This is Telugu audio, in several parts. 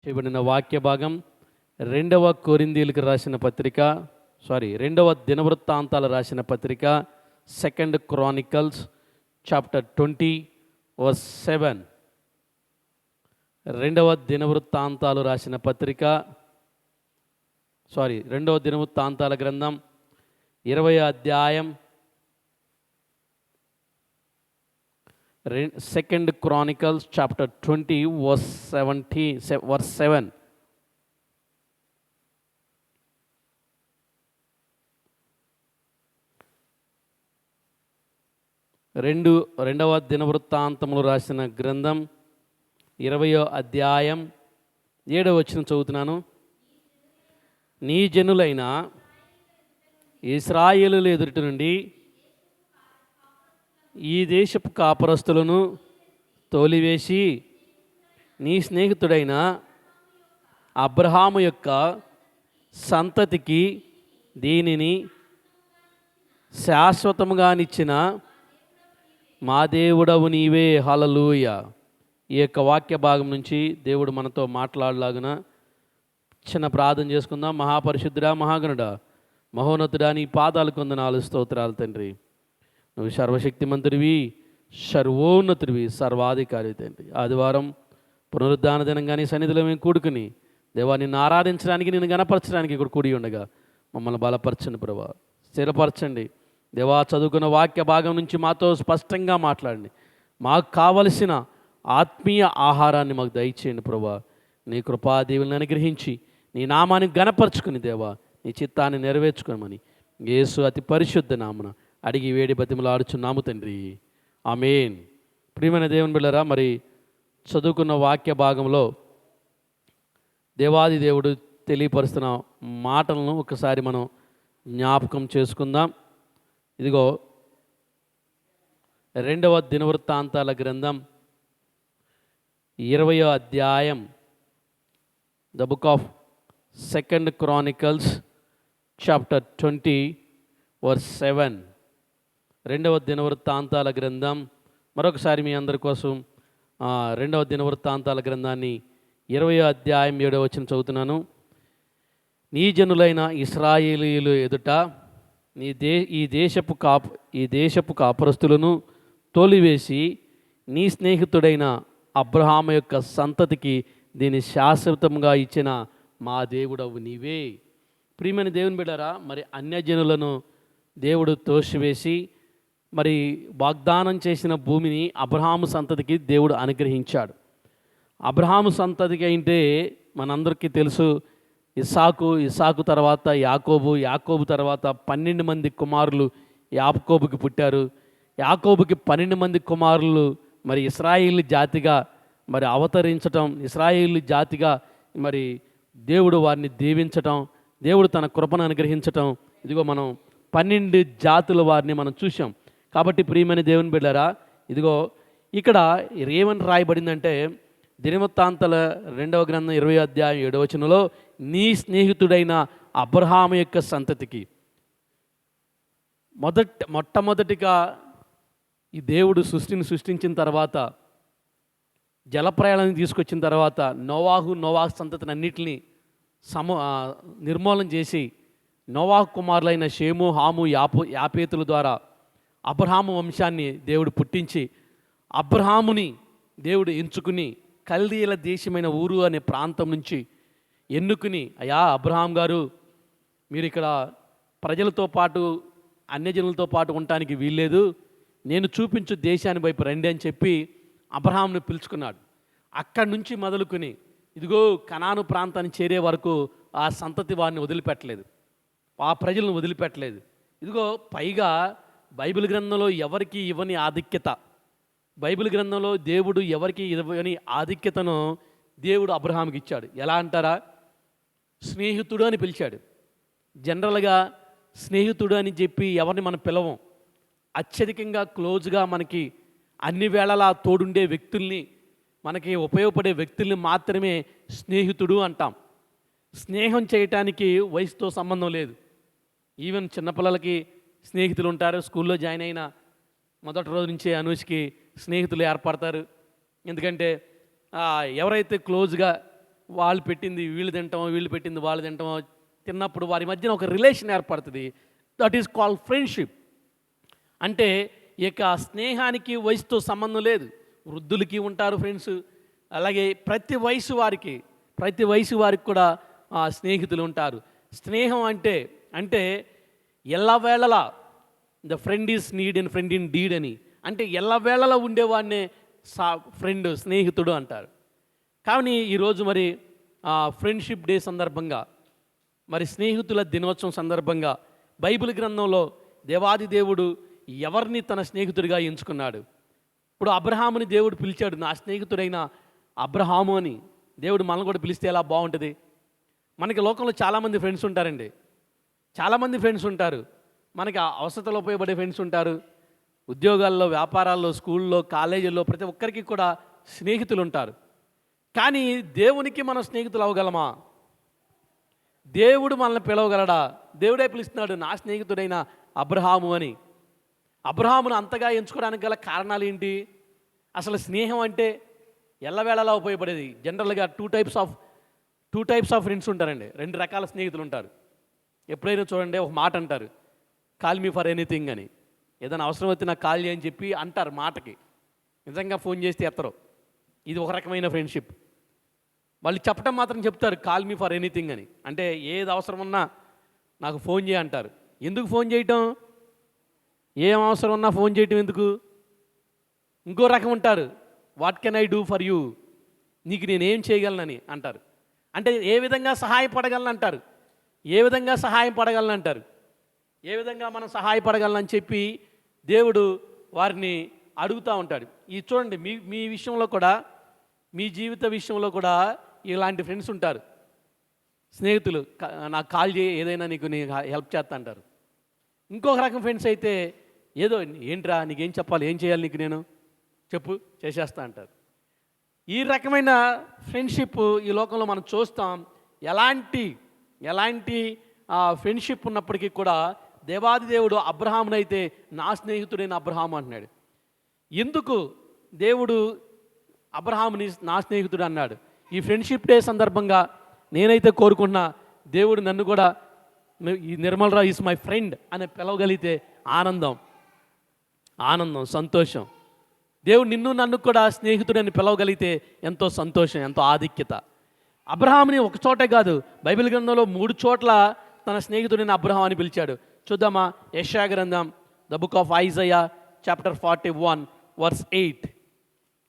చేయబడిన వాక్య భాగం కొరింథీయులకు రాసిన పత్రిక దినవృత్తాంతాలు రాసిన పత్రిక 2 Chronicles చాప్టర్ 20 verse 7. దినవృత్తాంతాలు రాసిన పత్రిక దినవృత్తాంతాల గ్రంథం 20వ అధ్యాయం 2 Chronicles chapter 20 verse 7. రెండవ దినవృత్తాంతములు రాసిన గ్రంథం 20వ అధ్యాయం 7వ వచనం చదువుతున్నాను. నీ జనులైన ఇశ్రాయేలుల ఎదుటి నుండి ఈ దేశపు కాపరస్తులను తోలివేసి నీ స్నేహితుడైన అబ్రహాము యొక్క సంతతికి దీనిని శాశ్వతముగానిచ్చిన మా దేవుడవు నీవే. హల్లెలూయా. ఈ యొక్క వాక్య భాగం నుంచి దేవుడు మనతో మాట్లాడలాగున చిన్న ప్రార్థన చేసుకుందాం. మహాపరిశుద్ధుడా, మహాగణుడా, మహోన్నతుడా, నీ పాదాలకు వందనాలు, స్తోత్రాలు తండ్రి. నువ్వు సర్వశక్తిమంతుడివి, సర్వోన్నతుడివి, సర్వాధికారి తండ్రి. ఆదివారం పునరుద్ధాన దినంగా నీ సన్నిధిలో మేము కూడుకుని దేవా నిన్ను ఆరాధించడానికి, నిన్ను గణపరచడానికి ఇక్కడ కూడి ఉండగా మమ్మల్ని బలపరచండి ప్రభా, స్థిరపరచండి దేవా. చదువుకున్న వాక్య భాగం నుంచి మాతో స్పష్టంగా మాట్లాడండి. మాకు కావలసిన ఆత్మీయ ఆహారాన్ని మాకు దయచేయండి ప్రభా. నీ కృపాదేవులను అనుగ్రహించి నీ నామాన్ని గణపరచుకుని దేవా నీ చిత్తాన్ని నెరవేర్చుకోమని యేసు అతి పరిశుద్ధ నామన అడిగి వేడి బతిమలాడుచున్నాము తండ్రి, ఆమేన్. ప్రియమైన దేవుని బిడ్డలారా, మరి చదువుకున్న వాక్య భాగంలో దేవాది దేవుడు తెలియపరుస్తున్న మాటలను ఒకసారి మనం జ్ఞాపకం చేసుకుందాం. ఇదిగో దినవృత్తాంతాల గ్రంథం 20వ అధ్యాయం, the book of 2 Chronicles chapter 20 verse 7. దినవృత్తాంతాల గ్రంథం మరొకసారి మీ అందరి కోసం దినవృత్తాంతాల గ్రంథాన్ని 20వ అధ్యాయం 7వ వచనం చదువుతున్నాను. నీ జనులైన ఇశ్రాయేలీయులు ఎదుట ఈ దేశపు కాపురస్తులను తోలివేసి నీ స్నేహితుడైన అబ్రహాము యొక్క సంతతికి దీన్ని శాశ్వతంగా ఇచ్చిన మా దేవుడవు నీవే. ప్రియమైన దేవుని బిడ్డలారా, మరి అన్యజనులను దేవుడు తోసివేసి మరి వాగ్దానం చేసిన భూమిని అబ్రహాము సంతతికి దేవుడు అనుగ్రహించాడు. అబ్రహాము సంతతికి అంటే మనందరికీ తెలుసు, ఇస్సాకు తర్వాత యాకోబు తర్వాత 12 మంది కుమారులు యాకోబుకి పుట్టారు. యాకోబుకి 12 మంది కుమారులు మరి ఇశ్రాయేలు జాతిగా మరి అవతరించటం, ఇశ్రాయేలు జాతిగా మరి దేవుడు వారిని దీవించటం, దేవుడు తన కృపను అనుగ్రహించటం, ఇదిగో మనం 12 జాతుల వారిని మనం చూసాం. కాబట్టి ప్రియమైన దేవుని బిడ్డలారా, ఇదిగో ఇక్కడ ఏమని రాయబడిందంటే దినవృత్తాంతాల 2వ గ్రంథం 20వ అధ్యాయం 7వ వచనంలో నీ స్నేహితుడైన అబ్రహాము యొక్క సంతతికి. మొట్టమొదటిగా ఈ దేవుడు సృష్టించిన తర్వాత, జలప్రయాణాన్ని తీసుకొచ్చిన తర్వాత నోవాహు సంతతిని అన్నిటిని నిర్మూలన చేసి నోవాహు కుమారులైన షేము, హాము, యాపేతుల ద్వారా అబ్రహాము వంశాన్ని దేవుడు పుట్టించి అబ్రహాముని దేవుడు ఎంచుకుని కల్దీయుల దేశమైన ఊరు అనే ప్రాంతం నుంచి ఎన్నుకుని, అయ్యా అబ్రహాం గారు, మీరు ఇక్కడ ప్రజలతో పాటు అన్యజనులతో పాటు ఉండటానికి వీల్లేదు, నేను చూపించు దేశాన్ని వైపు రండి అని చెప్పి అబ్రహాంను పిలుచుకున్నాడు. అక్కడి నుంచి మొదలుకొని ఇదిగో కనాను ప్రాంతాన్ని చేరే వరకు ఆ సంతతి వారిని వదిలిపెట్టలేదు, ఆ ప్రజలను వదిలిపెట్టలేదు. ఇదిగో పైగా బైబిల్ గ్రంథంలో ఎవరికి ఇవ్వని ఆధిక్యత, బైబిల్ గ్రంథంలో దేవుడు ఎవరికి ఇవ్వని ఆధిక్యతను దేవుడు అబ్రహాంకి ఇచ్చాడు. ఎలా అంటారా, స్నేహితుడు అని పిలిచాడు. జనరల్గా స్నేహితుడు అని చెప్పి ఎవరిని మనం పిలవం. అత్యధికంగా క్లోజ్గా మనకి అన్ని వేళలా తోడుండే వ్యక్తుల్ని, మనకి ఉపయోగపడే వ్యక్తుల్ని మాత్రమే స్నేహితుడు అంటాం. స్నేహం చేయటానికి వయసుతో సంబంధం లేదు. ఈవెన్ చిన్నపిల్లలకి స్నేహితులు ఉంటారు. స్కూల్లో జాయిన్ అయిన మొదటి రోజు నుంచే అనూష్కి స్నేహితులు ఏర్పడతారు. ఎందుకంటే ఎవరైతే క్లోజ్గా వాళ్ళు పెట్టింది వీళ్ళు తింటాం, వీళ్ళు పెట్టింది వాళ్ళు తింటాం. తిన్నప్పుడు వారి మధ్యన ఒక రిలేషన్ ఏర్పడుతుంది. That is called friendship. అంటే ఇక స్నేహానికి వయసుతో సంబంధం లేదు. వృద్ధులకి ఉంటారు ఫ్రెండ్స్, అలాగే ప్రతి వయసు వారికి కూడా స్నేహితులు ఉంటారు. స్నేహం అంటే అంటే ఎల్లవేళలా the friend is need and friend indeed అని, అంటే ఎల్లవేళలా ఉండేవాడినే ఫ్రెండ్, స్నేహితుడు అంటారు. కానీ ఈరోజు మరి ఫ్రెండ్షిప్ డే సందర్భంగా, మరి స్నేహితుల దినోత్సవం సందర్భంగా బైబిల్ గ్రంథంలో దేవాది దేవుడు ఎవరిని తన స్నేహితుడిగా ఎంచుకున్నాడు? ఇప్పుడు అబ్రహాముని దేవుడు పిలిచాడు, నా స్నేహితుడైన అబ్రహాము అని. దేవుడు మనల్ని కూడా పిలిస్తే ఎలా బాగుంటుంది? మనకి లోకంలో చాలామంది ఫ్రెండ్స్ ఉంటారండి. చాలామంది ఫ్రెండ్స్ ఉంటారు. మనకి అవసరతలో ఉపయోగపడే ఫ్రెండ్స్ ఉంటారు. ఉద్యోగాల్లో, వ్యాపారాల్లో, స్కూల్లో, కాలేజీల్లో ప్రతి ఒక్కరికి కూడా స్నేహితులు ఉంటారు. కానీ దేవునికి మనం స్నేహితులు అవ్వగలమా? దేవుడు మనల్ని పిలవగలడా? దేవుడే పిలుస్తున్నాడు, నా స్నేహితుడైన అబ్రహాము అని. అబ్రహామును అంతగా ఎంచుకోవడానికి గల కారణాలు ఏంటి? అసలు స్నేహం అంటే ఎల్లవేళలా ఉపయోగపడేది. జనరల్గా టూ టైప్స్ ఆఫ్ ఫ్రెండ్స్ ఉంటారండి. 2 రకాల స్నేహితులు ఉంటారు. ఎప్పుడైనా చూడండి, ఒక మాట అంటారు, కాల్ మీ ఫర్ ఎనీథింగ్ అని. ఏదైనా అవసరం అయితే నాకు కాల్ చేయని చెప్పి అంటారు మాటకి. నిజంగా ఫోన్ చేస్తే ఎత్తరు. ఇది ఒక రకమైన ఫ్రెండ్షిప్. వాళ్ళు చెప్పడం మాత్రం చెప్తారు, కాల్ మీ ఫర్ ఎనీథింగ్ అని. అంటే ఏది అవసరం ఉన్నా నాకు ఫోన్ చేయ అంటారు. ఎందుకు ఫోన్ చేయటం? ఏం అవసరం ఉన్నా ఫోన్ చేయటం ఎందుకు? ఇంకో రకం ఉంటారు, what can I do for you, నీకు నేనేం చేయగలనని అంటారు. అంటే ఏ విధంగా సహాయపడగలను అంటారు. ఏ విధంగా మనం సహాయపడగలనని చెప్పి దేవుడు వారిని అడుగుతూ ఉంటాడు. ఇది చూడండి, మీ విషయంలో కూడా, మీ జీవిత విషయంలో కూడా ఇలాంటి ఫ్రెండ్స్ ఉంటారు. స్నేహితులు నాకు కాల్ చేయి, ఏదైనా నీకు హెల్ప్ చేస్తా అంటారు. ఇంకొక రకం ఫ్రెండ్స్ అయితే ఏదో, ఏంట్రా నీకేం చెప్పాలి, ఏం చేయాలి నీకు, నేను చెప్పు చేసేస్తా అంటారు. ఈ రకమైన ఫ్రెండ్షిప్ ఈ లోకంలో మనం చూస్తాం. ఎలాంటి ఫ్రెండ్షిప్ ఉన్నప్పటికీ కూడా దేవాది దేవుడు అబ్రహామునైతే నా స్నేహితుడైన అబ్రహాము అంటున్నాడు. ఎందుకు దేవుడు అబ్రహాముని నా స్నేహితుడు అన్నాడు? ఈ ఫ్రెండ్షిప్ డే సందర్భంగా నేనైతే కోరుకుంటున్నా, దేవుడు నన్ను కూడా ఈ నిర్మలరావు ఈజ్ మై ఫ్రెండ్ అని పిలవగలిగితే ఆనందం, సంతోషం. దేవుడు నిన్ను నన్ను కూడా స్నేహితుడని పిలవగలిగితే ఎంతో సంతోషం, ఎంతో ఆధిక్యత. అబ్రహాముని ఒక చోటే కాదు, బైబిల్ గ్రంథంలో 3 చోట్ల తన స్నేహితుడైన అబ్రహాం అని పిలిచాడు. చూద్దామా? యెషయా గ్రంథం, the book of Isaiah chapter 41 verse 8.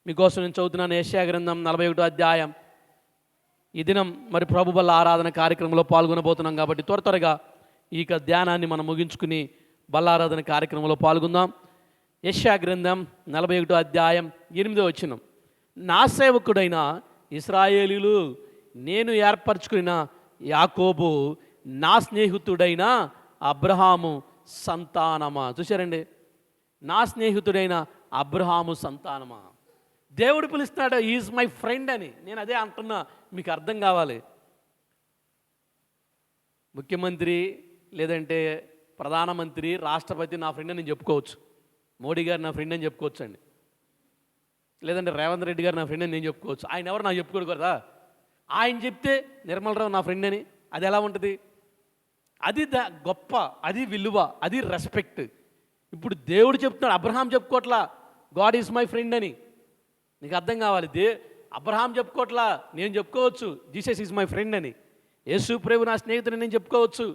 మీకోసం నేను చదువుతున్నాను. యెషయా గ్రంథం 41వ అధ్యాయం. ఈ దినం మరి ప్రభు బల్ల ఆరాధన కార్యక్రమంలో పాల్గొనబోతున్నాం కాబట్టి త్వరగా ఈ ధ్యానాన్ని మనం ముగించుకుని బల్లారాధన కార్యక్రమంలో పాల్గొందాం. యెషయా గ్రంథం 41వ అధ్యాయం 8వ వచనం. నా సేవకుడైన ఇశ్రాయేలీలు, నేను ఏర్పరచుకున్న యాకోబు, నా స్నేహితుడైన అబ్రహాము సంతానమా. చూశారండి, నా స్నేహితుడైన అబ్రహాము సంతానమా. దేవుడు పిలుస్తున్నాడు, ఈజ్ మై ఫ్రెండ్ అని. నేను అదే అంటున్నా, మీకు అర్థం కావాలి. ముఖ్యమంత్రి లేదంటే ప్రధానమంత్రి, రాష్ట్రపతి నా ఫ్రెండ్ అని నేను చెప్పుకోవచ్చు. మోడీ గారు నా ఫ్రెండ్ అని చెప్పుకోవచ్చు అండి. లేదంటే రేవంత్ రెడ్డి గారు నా ఫ్రెండ్ అని నేను చెప్పుకోవచ్చు. ఆయన ఎవరు నాకు చెప్పుకోడు కదా. ఆయన చెప్తే నిర్మలరావు నా ఫ్రెండ్ అని, అది ఎలా ఉంటుంది? అది గొప్ప, అది విలువ, అది రెస్పెక్ట్. ఇప్పుడు దేవుడు చెప్తున్నాడు, అబ్రహాం చెప్పుకోవట్లా గాడ్ ఈజ్ మై ఫ్రెండ్ అని. నీకు అర్థం కావాలి. అబ్రహాం చెప్పుకోవట్లా, నేను చెప్పుకోవచ్చు జీసస్ ఈజ్ మై ఫ్రెండ్ అని. యేసు ప్రభు నా స్నేహితుడిని నేను చెప్పుకోవచ్చు.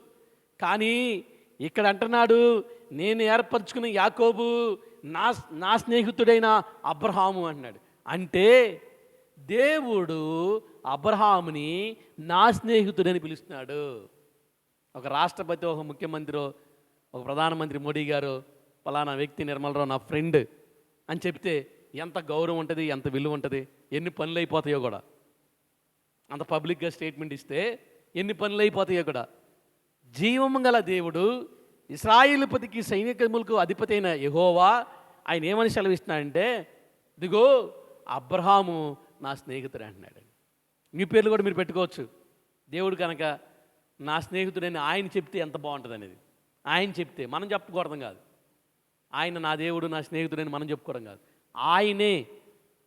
కానీ ఇక్కడ అంటున్నాడు, నేను ఏర్పరచుకున్న యాకోబు నా స్నేహితుడైన అబ్రహాము అంటున్నాడు. అంటే దేవుడు అబ్రహాముని నా స్నేహితుడని పిలుస్తున్నాడు. ఒక రాష్ట్రపతి, ఒక ముఖ్యమంత్రి, ఒక ప్రధానమంత్రి మోడీ గారు పలానా వ్యక్తి నిర్మలరావు నా ఫ్రెండ్ అని చెప్తే ఎంత గౌరవం ఉంటుంది, ఎంత విలువ ఉంటుంది, ఎన్ని పనులు అయిపోతాయో కూడా. అంత పబ్లిక్గా స్టేట్మెంట్ ఇస్తే ఎన్ని పనులు అయిపోతాయో కూడా. జీవము గల దేవుడు, ఇశ్రాయేలుపతికి సైనికములకు అధిపతి అయిన యెహోవా ఆయన ఏమని సెలవిస్తున్నాడంటే, ఇదిగో అబ్రహాము నా స్నేహితుడు అంటున్నాడు. మీ పేర్లు కూడా మీరు పెట్టుకోవచ్చు. దేవుడు కనుక నా స్నేహితుడని ఆయన చెప్తే ఎంత బాగుంటుంది అనేది. ఆయన చెప్తే మనం చెప్పుకోవడం కాదు. ఆయన నా దేవుడు, నా స్నేహితుడని మనం చెప్పుకోవడం కాదు. ఆయనే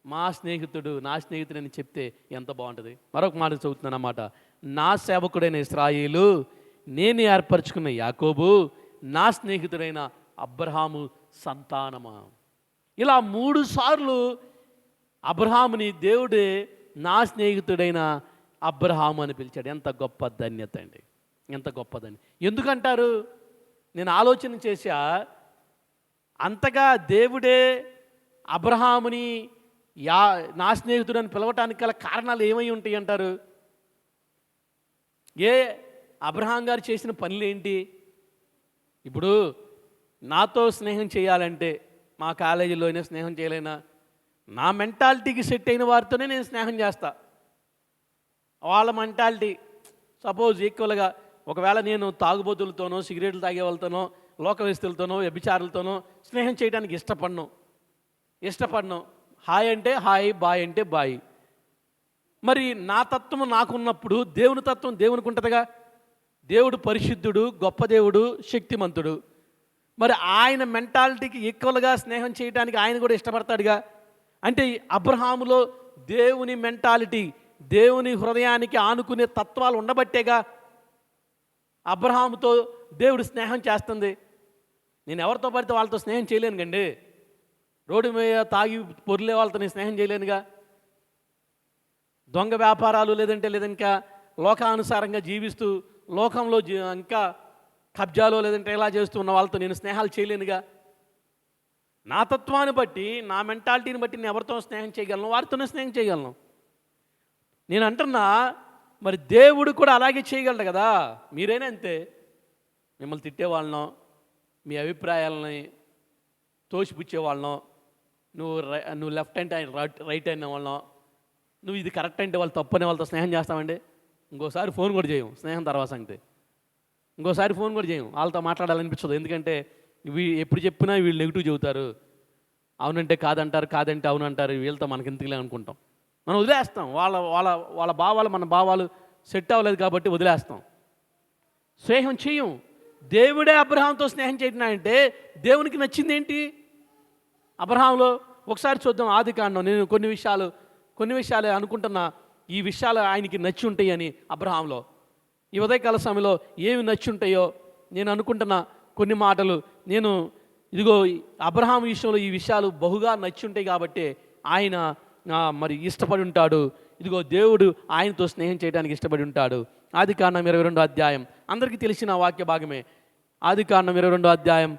మా స్నేహితుడు, నా స్నేహితుడు అని చెప్తే ఎంత బాగుంటుంది. మరొక మాట చదువుతున్నాను అన్నమాట. నా సేవకుడైన ఇశ్రాయేలు, నేను ఏర్పరచుకున్న యాకోబు, నా స్నేహితుడైన అబ్రహాము సంతానమా. ఇలా 3 సార్లు అబ్రహాముని దేవుడే నా స్నేహితుడైన అబ్రహాము అని పిలిచాడు. ఎంత గొప్ప ధన్యత అండి, ఎంత గొప్ప ధన్యత. ఎందుకంటారు? నేను ఆలోచన చేశా, అంతగా దేవుడే అబ్రహాముని నా స్నేహితుడని పిలవటానికి గల కారణాలు ఏమై ఉంటాయి అంటారు? అబ్రహాం గారు చేసిన పనులు ఏంటి? ఇప్పుడు నాతో స్నేహం చేయాలంటే మా కాలేజీలోనే స్నేహం చేయలేనా? నా మెంటాలిటీకి సెట్ అయిన వారితోనే నేను స్నేహం చేస్తా. వాళ్ళ మెంటాలిటీ సపోజ్ ఈక్వల్గా, ఒకవేళ నేను తాగుబోతులతోనో, సిగరెట్లు తాగే వాళ్ళతోనో, లోకవేస్తులతోనో, వ్యభిచారులతోనో స్నేహం చేయడానికి ఇష్టపడను. హాయ్ అంటే హాయ్, బాయ్ అంటే బాయ్. మరి నా తత్వం నాకున్నప్పుడు దేవుని తత్వం దేవునికి ఉంటుందిగా. దేవుడు పరిశుద్ధుడు, గొప్ప దేవుడు, శక్తిమంతుడు. మరి ఆయన మెంటాలిటీకి ఈక్వల్గా స్నేహం చేయడానికి ఆయన కూడా ఇష్టపడతాడుగా. అంటే అబ్రహాములో దేవుని మెంటాలిటీ, దేవుని హృదయానికి ఆనుకునే తత్వాలు ఉండబట్టేగా అబ్రహాముతో దేవుడు స్నేహం చేస్తుంది. నేను ఎవరితో పడితే వాళ్ళతో స్నేహం చేయలేను కండి. రోడ్డు మీద తాగి పొర్లే వాళ్ళతో నేను స్నేహం చేయలేనుగా. దొంగ వ్యాపారాలు లేదంటే ఇంకా లోకానుసారంగా జీవిస్తూ లోకంలో ఇంకా కబ్జాలో లేదంటే ఇలా చేస్తూ ఉన్న వాళ్ళతో నేను స్నేహాలు చేయలేనుగా. నా తత్వాన్ని బట్టి, నా మెంటాలిటీని బట్టి నేను ఎవరితో స్నేహం చేయగలను, వారితోనే స్నేహం చేయగలను. నేను అంటున్నా, మరి దేవుడు కూడా అలాగే చేయగలడు కదా. మీరైనా అంతే. మిమ్మల్ని తిట్టేవాళ్ళనో, మీ అభిప్రాయాలని తోసిపుచ్చేవాళ్ళనో, నువ్వు లెఫ్ట్ అంటే ఆయన రైట్ అయిన వాళ్ళనో, నువ్వు ఇది కరెక్ట్ అంటే వాళ్ళు తప్పు అనే వాళ్ళతో స్నేహం చేస్తామండి. ఇంకోసారి ఫోన్ కూడా చేయం, స్నేహం తర్వాత సంగతి. ఇంకోసారి ఫోన్ కూడా చేయం, వాళ్ళతో మాట్లాడాలనిపించదు. ఎందుకంటే ఎప్పుడు చెప్పినా వీళ్ళు నెగిటివ్ చెబుతారు. అవునంటే కాదంటారు, కాదంటే అవునంటారు. వీళ్ళతో మనకి ఎందుకులే అనుకుంటాం. మనం వదిలేస్తాం. వాళ్ళ భావాలు మన భావాలు సెట్ అవ్వలేదు కాబట్టి వదిలేస్తాం, స్నేహం చేయం. దేవుడే అబ్రహాంతో స్నేహం చేయటంటే దేవునికి నచ్చింది ఏంటి అబ్రహాంలో? ఒకసారి చూద్దాం ఆదికాండం. నేను కొన్ని విషయాలు అనుకుంటున్నా, ఈ విషయాలు ఆయనకి నచ్చి ఉంటాయి అని. అబ్రహాంలో ఈ ఉదయకాల సమయంలో ఏమి నచ్చి ఉంటాయో నేను అనుకుంటున్నా. కొన్ని మాటలు నేను ఇదిగో అబ్రహాం విషయంలో ఈ విషయాలు బహుగా నచ్చి ఉంటాయి కాబట్టి ఆయన మరి ఇష్టపడి ఉంటాడు. ఇదిగో దేవుడు ఆయనతో స్నేహం చేయడానికి ఇష్టపడి ఉంటాడు. ఆదికాండం 22వ అధ్యాయం అందరికీ తెలిసిన వాక్య భాగమే. ఆదికాండం 22వ అధ్యాయం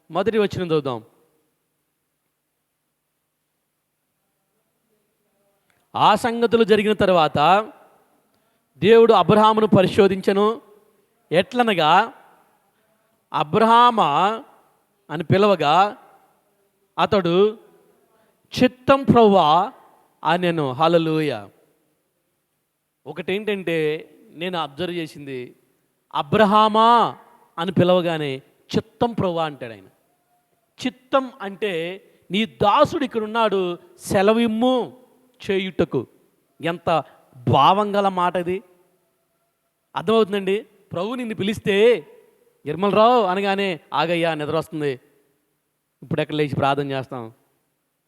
మొదటి వచనం చదువుదాం. ఆ సంగతులు జరిగిన తర్వాత దేవుడు అబ్రహామును పరిశోధించెను. ఎట్లనగా అబ్రహామా అని పిలవగా అతడు చిత్తం ప్రభువా అనెను. హల్లెలూయా. ఒకటేంటంటే నేను అబ్జర్వ్ చేసింది, అబ్రహామా అని పిలవగానే చిత్తం ప్రభువా అంటాడు ఆయన. చిత్తం అంటే నీ దాసుడు ఇక్కడ ఉన్నాడు, సెలవిమ్ము చేయుటకు. ఎంత భావం గల మాట ఇది. అర్థమవుతుందండి. ప్రభు నిన్ను పిలిస్తే నిర్మలరావు అనగానే ఆగయ్యా నిద్ర వస్తుంది, ఇప్పుడు ఎక్కడ లేచి ప్రార్థన చేస్తాం,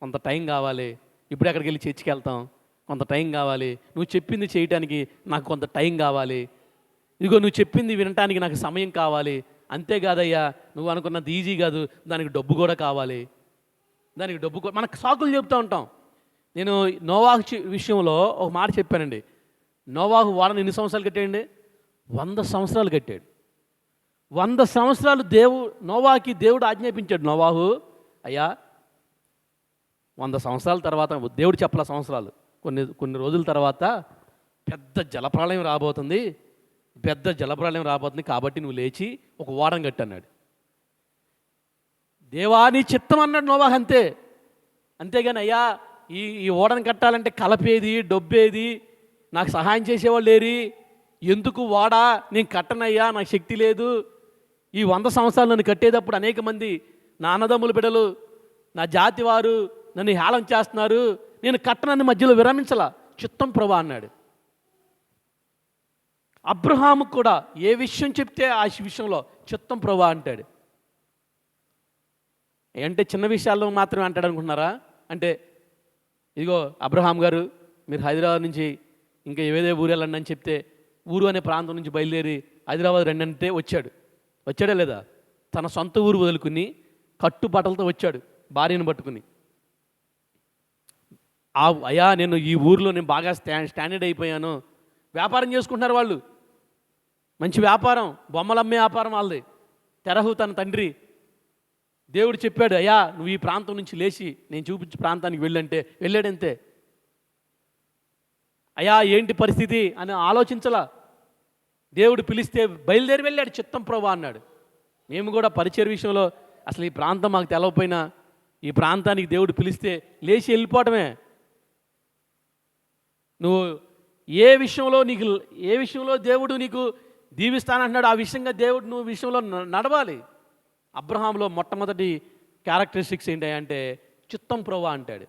కొంత టైం కావాలి. ఇప్పుడు ఎక్కడికి వెళ్ళి చర్చికి వెళ్తాం, కొంత టైం కావాలి. నువ్వు చెప్పింది చేయటానికి నాకు కొంత టైం కావాలి. ఇదిగో నువ్వు చెప్పింది వినటానికి నాకు సమయం కావాలి. అంతేకాదయ్యా, నువ్వు అనుకున్నది ఈజీ కాదు, దానికి డబ్బు కూడా కావాలి. దానికి డబ్బు మనకు సాకులు చెప్తూ ఉంటాం. నేను నోవాహు విషయంలో ఒక మాట చెప్పానండి. నోవాహు వాడని ఎన్ని సంవత్సరాలు కట్టాడండి? 100 సంవత్సరాలు కట్టాడు. 100 సంవత్సరాలు నోవాకి దేవుడు ఆజ్ఞాపించాడు. నోవాహు అయ్యా 100 సంవత్సరాల తర్వాత, దేవుడు చెప్పల సంవత్సరాలు, కొన్ని రోజుల తర్వాత పెద్ద జలప్రళయం రాబోతుంది కాబట్టి నువ్వు లేచి ఒక ఓడను కట్టన్నాడు. దేవాని చిత్తం అన్నాడు నోవాహు, అంతే. అంతేగాని అయ్యా ఈ ఓడను కట్టాలంటే కలపేది, డబ్బేది, నాకు సహాయం చేసేవాళ్ళు లేరి, ఎందుకు వాడా, నేను కట్టనయ్యా, నాకు శక్తి లేదు. ఈ 100 సంవత్సరాలు నన్ను కట్టేటప్పుడు అనేక మంది నా అన్నదమ్ముల బిడ్డలు, నా జాతి వారు నన్ను హేళన చేస్తున్నారు, నేను కట్టనని మధ్యలో విరమించలా. చిత్తం ప్రభా అన్నాడు. అబ్రహాము కూడా ఏ విషయం చెప్తే ఆ విషయంలో చిత్తం ప్రభా అంటాడు. అంటే చిన్న విషయాల్లో మాత్రమే అంటాడు అనుకుంటున్నారా? అంటే ఇదిగో అబ్రహాం గారు, మీరు హైదరాబాద్ నుంచి ఇంకా ఏవేదే ఊరు వెళ్ళండి అని చెప్తే ఊరు అనే ప్రాంతం నుంచి బయలుదేరి హైదరాబాద్ రండి అంటే వచ్చాడా లేదా? తన సొంత ఊరు వదులుకుని కట్టుబట్టలతో వచ్చాడు భార్యను పట్టుకుని. అయ్యా నేను ఈ ఊరిలో నేను బాగా స్టాండర్డ్ అయిపోయాను. వ్యాపారం చేసుకుంటున్నారు వాళ్ళు, మంచి వ్యాపారం, బొమ్మలు అమ్మే వ్యాపారం వాళ్ళది. తెరహు తన తండ్రి దేవుడు చెప్పాడు, అయ్యా నువ్వు ఈ ప్రాంతం నుంచి లేచి నేను చూపించే ప్రాంతానికి వెళ్ళంటే వెళ్ళాడంతే. అయ్యా ఏంటి పరిస్థితి అని ఆలోచించలా. దేవుడు పిలిస్తే బయలుదేరి వెళ్ళాడు. చిత్తం ప్రభా అన్నాడు. మేము కూడా పరిచయ విషయంలో అసలు ఈ ప్రాంతం మాకు తెలవపోయినా ఈ ప్రాంతానికి దేవుడు పిలిస్తే లేచి వెళ్ళిపోవటమే. నువ్వు ఏ విషయంలో దేవుడు నీకు దీవిస్తానంటున్నాడు, ఆ విషయంగా దేవుడు నువ్వు విషయంలో నడవాలి. అబ్రహాంలో మొట్టమొదటి క్యారెక్టరిస్టిక్స్ ఏంటి అంటే చిత్తం ప్రభా అంటాడు.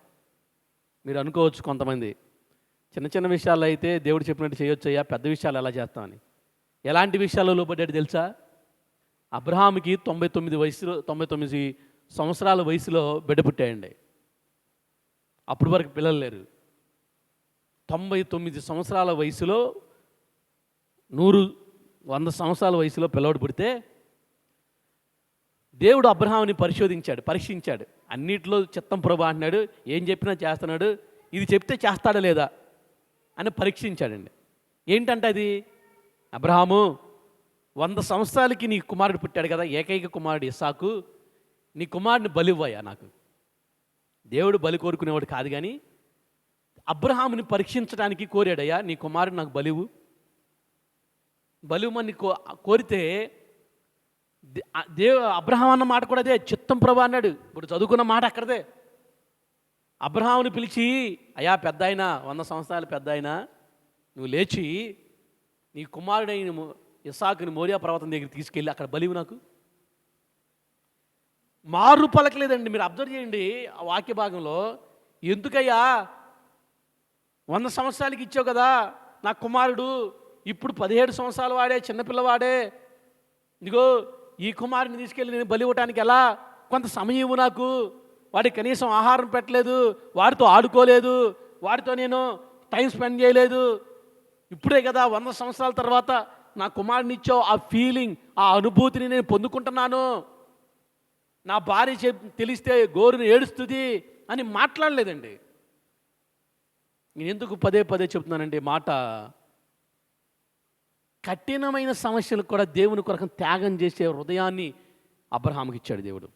మీరు అనుకోవచ్చు కొంతమంది చిన్న చిన్న విషయాల్లో అయితే దేవుడు చెప్పినట్టు చేయొచ్చయ్యా, పెద్ద విషయాలు ఎలా చేస్తామని. ఎలాంటి విషయాల్లో లోపడ్డాడు తెలుసా? అబ్రహాంకి 99 సంవత్సరాల వయసులో బిడ్డ పుట్టాయండి. అప్పటి వరకు పిల్లలు లేరు. 99 సంవత్సరాల వయసులో 100 సంవత్సరాల వయసులో పిల్లవాడు పుడితే దేవుడు అబ్రహాంని పరీక్షించాడు. అన్నిట్లో చిత్తం ప్రభా అంటున్నాడు, ఏం చెప్పినా చేస్తున్నాడు, ఇది చెప్తే చేస్తాడా లేదా అని పరీక్షించాడండి. ఏంటంటే అది, అబ్రహాము 100 సంవత్సరాలకి నీ కుమారుడు పుట్టాడు కదా, ఏకైక కుమారుడు ఇస్సాకు, నీ కుమారుడిని బలివ్వయ్యా నాకు. దేవుడు బలి కోరుకునేవాడు కాదు, కానీ అబ్రహాముని పరీక్షించడానికి కోరాడయ్యా, నీ కుమారుడు నాకు బలివ్వమని కోరితే అబ్రహాం అన్న మాట కూడా అదే, చిత్తం ప్రభా అన్నాడు. ఇప్పుడు చదువుకున్న మాట అక్కడదే. అబ్రహాముని పిలిచి, అయ్యా పెద్ద ఆయన, 100 సంవత్సరాలు పెద్ద ఆయన, నువ్వు లేచి నీ కుమారుడైన ఇస్సాకుని మోరియా పర్వతం దగ్గర తీసుకెళ్ళి అక్కడ బలివు నాకు. మారు పలకలేదండి. మీరు అబ్జర్వ్ చేయండి ఆ వాక్య భాగంలో. ఎందుకయ్యా 100 సంవత్సరాలకి ఇచ్చావు కదా నా కుమారుడు, ఇప్పుడు 17 సంవత్సరాలు వాడే, చిన్నపిల్లవాడే, ఇదిగో ఈ కుమారుని తీసుకెళ్ళి నేను బలి ఇవ్వటానికి ఎలా? కొంత సమయం ఇవ్వు నాకు. వాడికి కనీసం ఆహారం పెట్టలేదు, వాడితో ఆడుకోలేదు, వాడితో నేను టైం స్పెండ్ చేయలేదు. ఇప్పుడే కదా 100 సంవత్సరాల తర్వాత నా కుమారుని ఇచ్చావు. ఆ ఫీలింగ్, ఆ అనుభూతిని నేను పొందుకుంటున్నాను. నా భార్య తెలిస్తే గోరుని ఏడుస్తుంది అని మాట్లాడలేదండి. నేను ఎందుకు పదే చెప్తున్నానండి మాట? కఠినమైన సమస్యలకు కూడా దేవుని కొరకు త్యాగం చేసే హృదయాన్ని అబ్రహాముకి ఇచ్చాడు దేవుడు.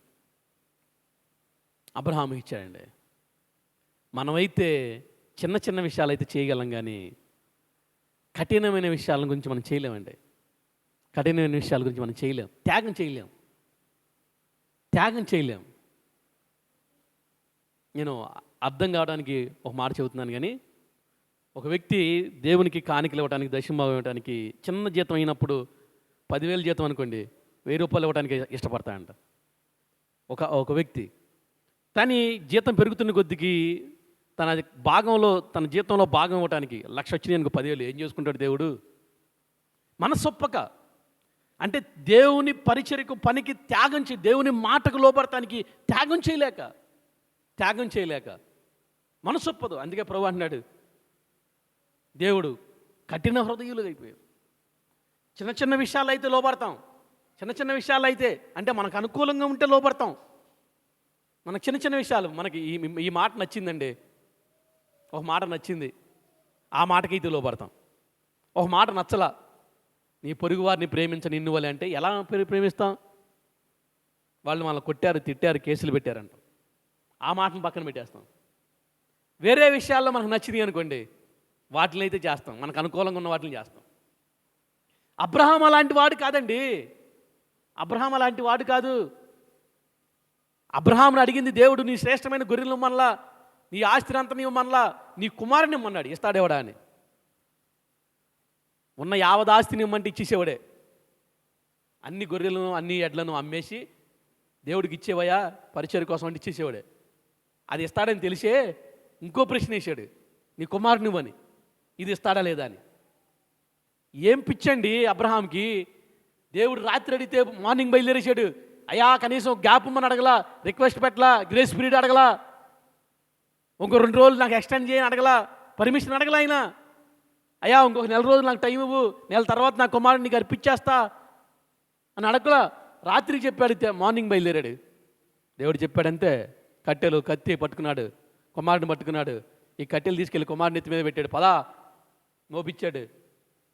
అబ్రహాముకి ఇచ్చాడండి. మనమైతే చిన్న చిన్న విషయాలు అయితే చేయగలం, కానీ కఠినమైన విషయాల గురించి మనం చేయలేమండి. కఠినమైన విషయాల గురించి మనం చేయలేం, త్యాగం చేయలేం. నేను అర్థం కావడానికి ఒక మాట చెబుతున్నాను, కానీ ఒక వ్యక్తి దేవునికి కానుకలు ఇవ్వడానికి, దశమభాగం ఇవ్వడానికి చిన్న జీతం అయినప్పుడు 10,000 జీతం అనుకోండి, 1000 రూపాయలు ఇవ్వడానికి ఇష్టపడతాడంట ఒక వ్యక్తి. కానీ జీతం పెరుగుతున్న కొద్దికి తన జీతంలో భాగం ఇవ్వడానికి 1,00,000 వచ్చినాయి అనుకో, 10,000 ఏం చేసుకుంటాడు దేవుడు? మనసొప్పక. అంటే దేవుని పరిచర్యకు పనికి దేవుని మాటకు లోపడటానికి త్యాగం చేయలేక మనసొప్పదు. అందుకే ప్రభువు అంటున్నాడు, దేవుడు కఠిన హృదయులు అయిపోయారు. చిన్న చిన్న విషయాలు అయితే లోపడతాం, చిన్న విషయాలు అయితే అంటే మనకు అనుకూలంగా ఉంటే లోపడతాం. మనకు చిన్న విషయాలు, మనకి ఈ మాట నచ్చిందండి, ఒక మాట నచ్చింది, ఆ మాటకైతే లోపడతాం. ఒక మాట నచ్చలా, నీ పొరుగు వారిని ప్రేమించ నిన్ను వలె అంటే ఎలా ప్రేమిస్తాం? వాళ్ళు మనల్ని కొట్టారు, తిట్టారు, కేసులు పెట్టారంట, ఆ మాటను పక్కన పెట్టేస్తాం. వేరే విషయాల్లో మనకు నచ్చింది అనుకోండి, వాటిని అయితే చేస్తాం, మనకు అనుకూలంగా ఉన్న వాటిని చేస్తాం. అబ్రహాం అలాంటి వాడు కాదండి. అబ్రహామును అడిగింది దేవుడు, నీ శ్రేష్టమైన గొర్రెలు ఇవ్వమనలా, నీ ఆస్తిని అంతా ఇవ్వమనలా, నీ కుమారుని ఇమ్మన్నాడు. ఇస్తాడేవాడా అని? ఉన్న యావదాస్తిని ఇమ్మంటే ఇచ్చేసేవాడే. అన్ని గొర్రెలను అన్ని ఎడ్లను అమ్మేసి దేవుడికి ఇచ్చేవయ్యా పరిచయం కోసం అంటే ఇచ్చేసేవాడే. అది ఇస్తాడని తెలిసే ఇంకో ప్రశ్న వేసాడు, నీ కుమారుని ఇవ్వని, ఇది ఇస్తాడా లేదా అని. ఏం పిచ్చండి అబ్రహాంకి. దేవుడు రాత్రి అడిగితే మార్నింగ్ బయలుదేరేసాడు. అయ్యా కనీసం గ్యాప్ ఇమ్మని అడగలా, రిక్వెస్ట్ పెట్టలా, గ్రేస్ పీరియడ్ అడగలా. ఇంకో 2 రోజులు నాకు ఎక్స్టెండ్ చేయని అడగలా, పర్మిషన్ అడగల ఆయన. అయ్యా ఇంకొక 1 నెల రోజులు నాకు టైం ఇవ్వు, 1 నెల తర్వాత నా కుమారుడిని నీకు అర్పించేస్తా అని అడగలా. రాత్రికి చెప్పాడు, మార్నింగ్ బయలుదేరాడు. దేవుడు చెప్పాడంతే, కట్టెలు కత్తి పట్టుకున్నాడు, కుమారుడిని పట్టుకున్నాడు. ఈ కట్టెలు తీసుకెళ్ళి కుమారుని ఎత్తి మీద పెట్టాడు, పదా మోపించాడు.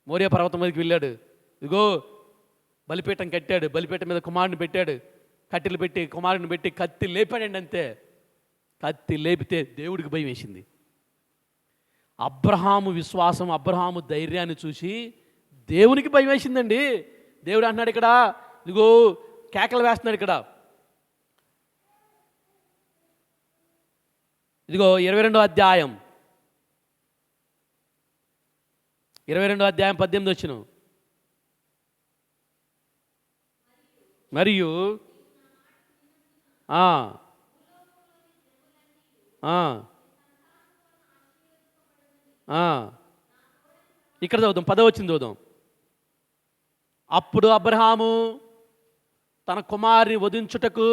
మోరియా పర్వతం మీదకి వెళ్ళాడు. ఇదిగో బలిపీఠం కట్టాడు, బలిపీఠం మీద కుమారుని పెట్టాడు, కట్టెలు పెట్టి కుమారుని పెట్టి కత్తి లేపాడండి. అంతే, కత్తి లేపితే దేవుడికి భయం వేసింది. అబ్రహాము విశ్వాసం, అబ్రహాము ధైర్యాన్ని చూసి దేవునికి భయం వేసిందండి. దేవుడు అంటున్నాడు ఇక్కడ, ఇదిగో కేకలు వేస్తున్నాడు ఇక్కడ. ఇదిగో 22వ అధ్యాయం 18 వచ్చిన. మరియు ఇక్కడ చదువుదాం, 10వ వచనం చదువుదాం. అప్పుడు అబ్రహాము తన కుమారుని వధించుటకు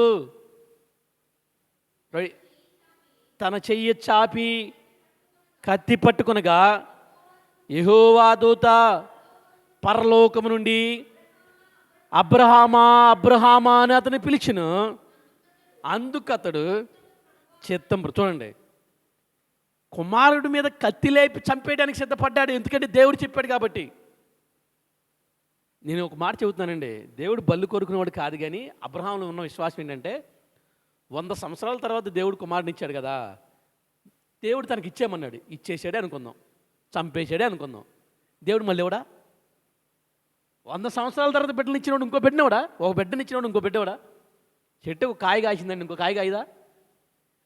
తన చెయ్యి చాపి కత్తి పట్టుకొనగా, యెహోవా దూత పరలోకము నుండి అబ్రహామా అబ్రహామా అని అతను పిలిచెను. అందుకు అతడు చిత్తం. చూడండి, కుమారుడి మీద కత్తి లేపి చంపేయడానికి సిద్ధపడ్డాడు, ఎందుకంటే దేవుడు చెప్పాడు కాబట్టి. నేను ఒక మాట చెబుతున్నానండి, దేవుడు బల్లు కోరుకునేవాడు కాదు. కానీ అబ్రహాంలో ఉన్న విశ్వాసం ఏంటంటే, 100 సంవత్సరాల తర్వాత దేవుడు కుమారుని ఇచ్చాడు కదా, దేవుడు తనకి ఇచ్చేయమన్నాడు, ఇచ్చేసాడే అనుకుందాం, చంపేసాడే అనుకుందాం. దేవుడు మళ్ళీ ఎవడా 100 సంవత్సరాల తర్వాత బిడ్డలు ఇచ్చినవాడు ఇంకో బిడ్డనేవాడా? ఒక బిడ్డని ఇచ్చినవాడు ఇంకో బిడ్డవాడా? చెట్టు కాయ కాసిందండి, ఇంకో కాయ కాయదా?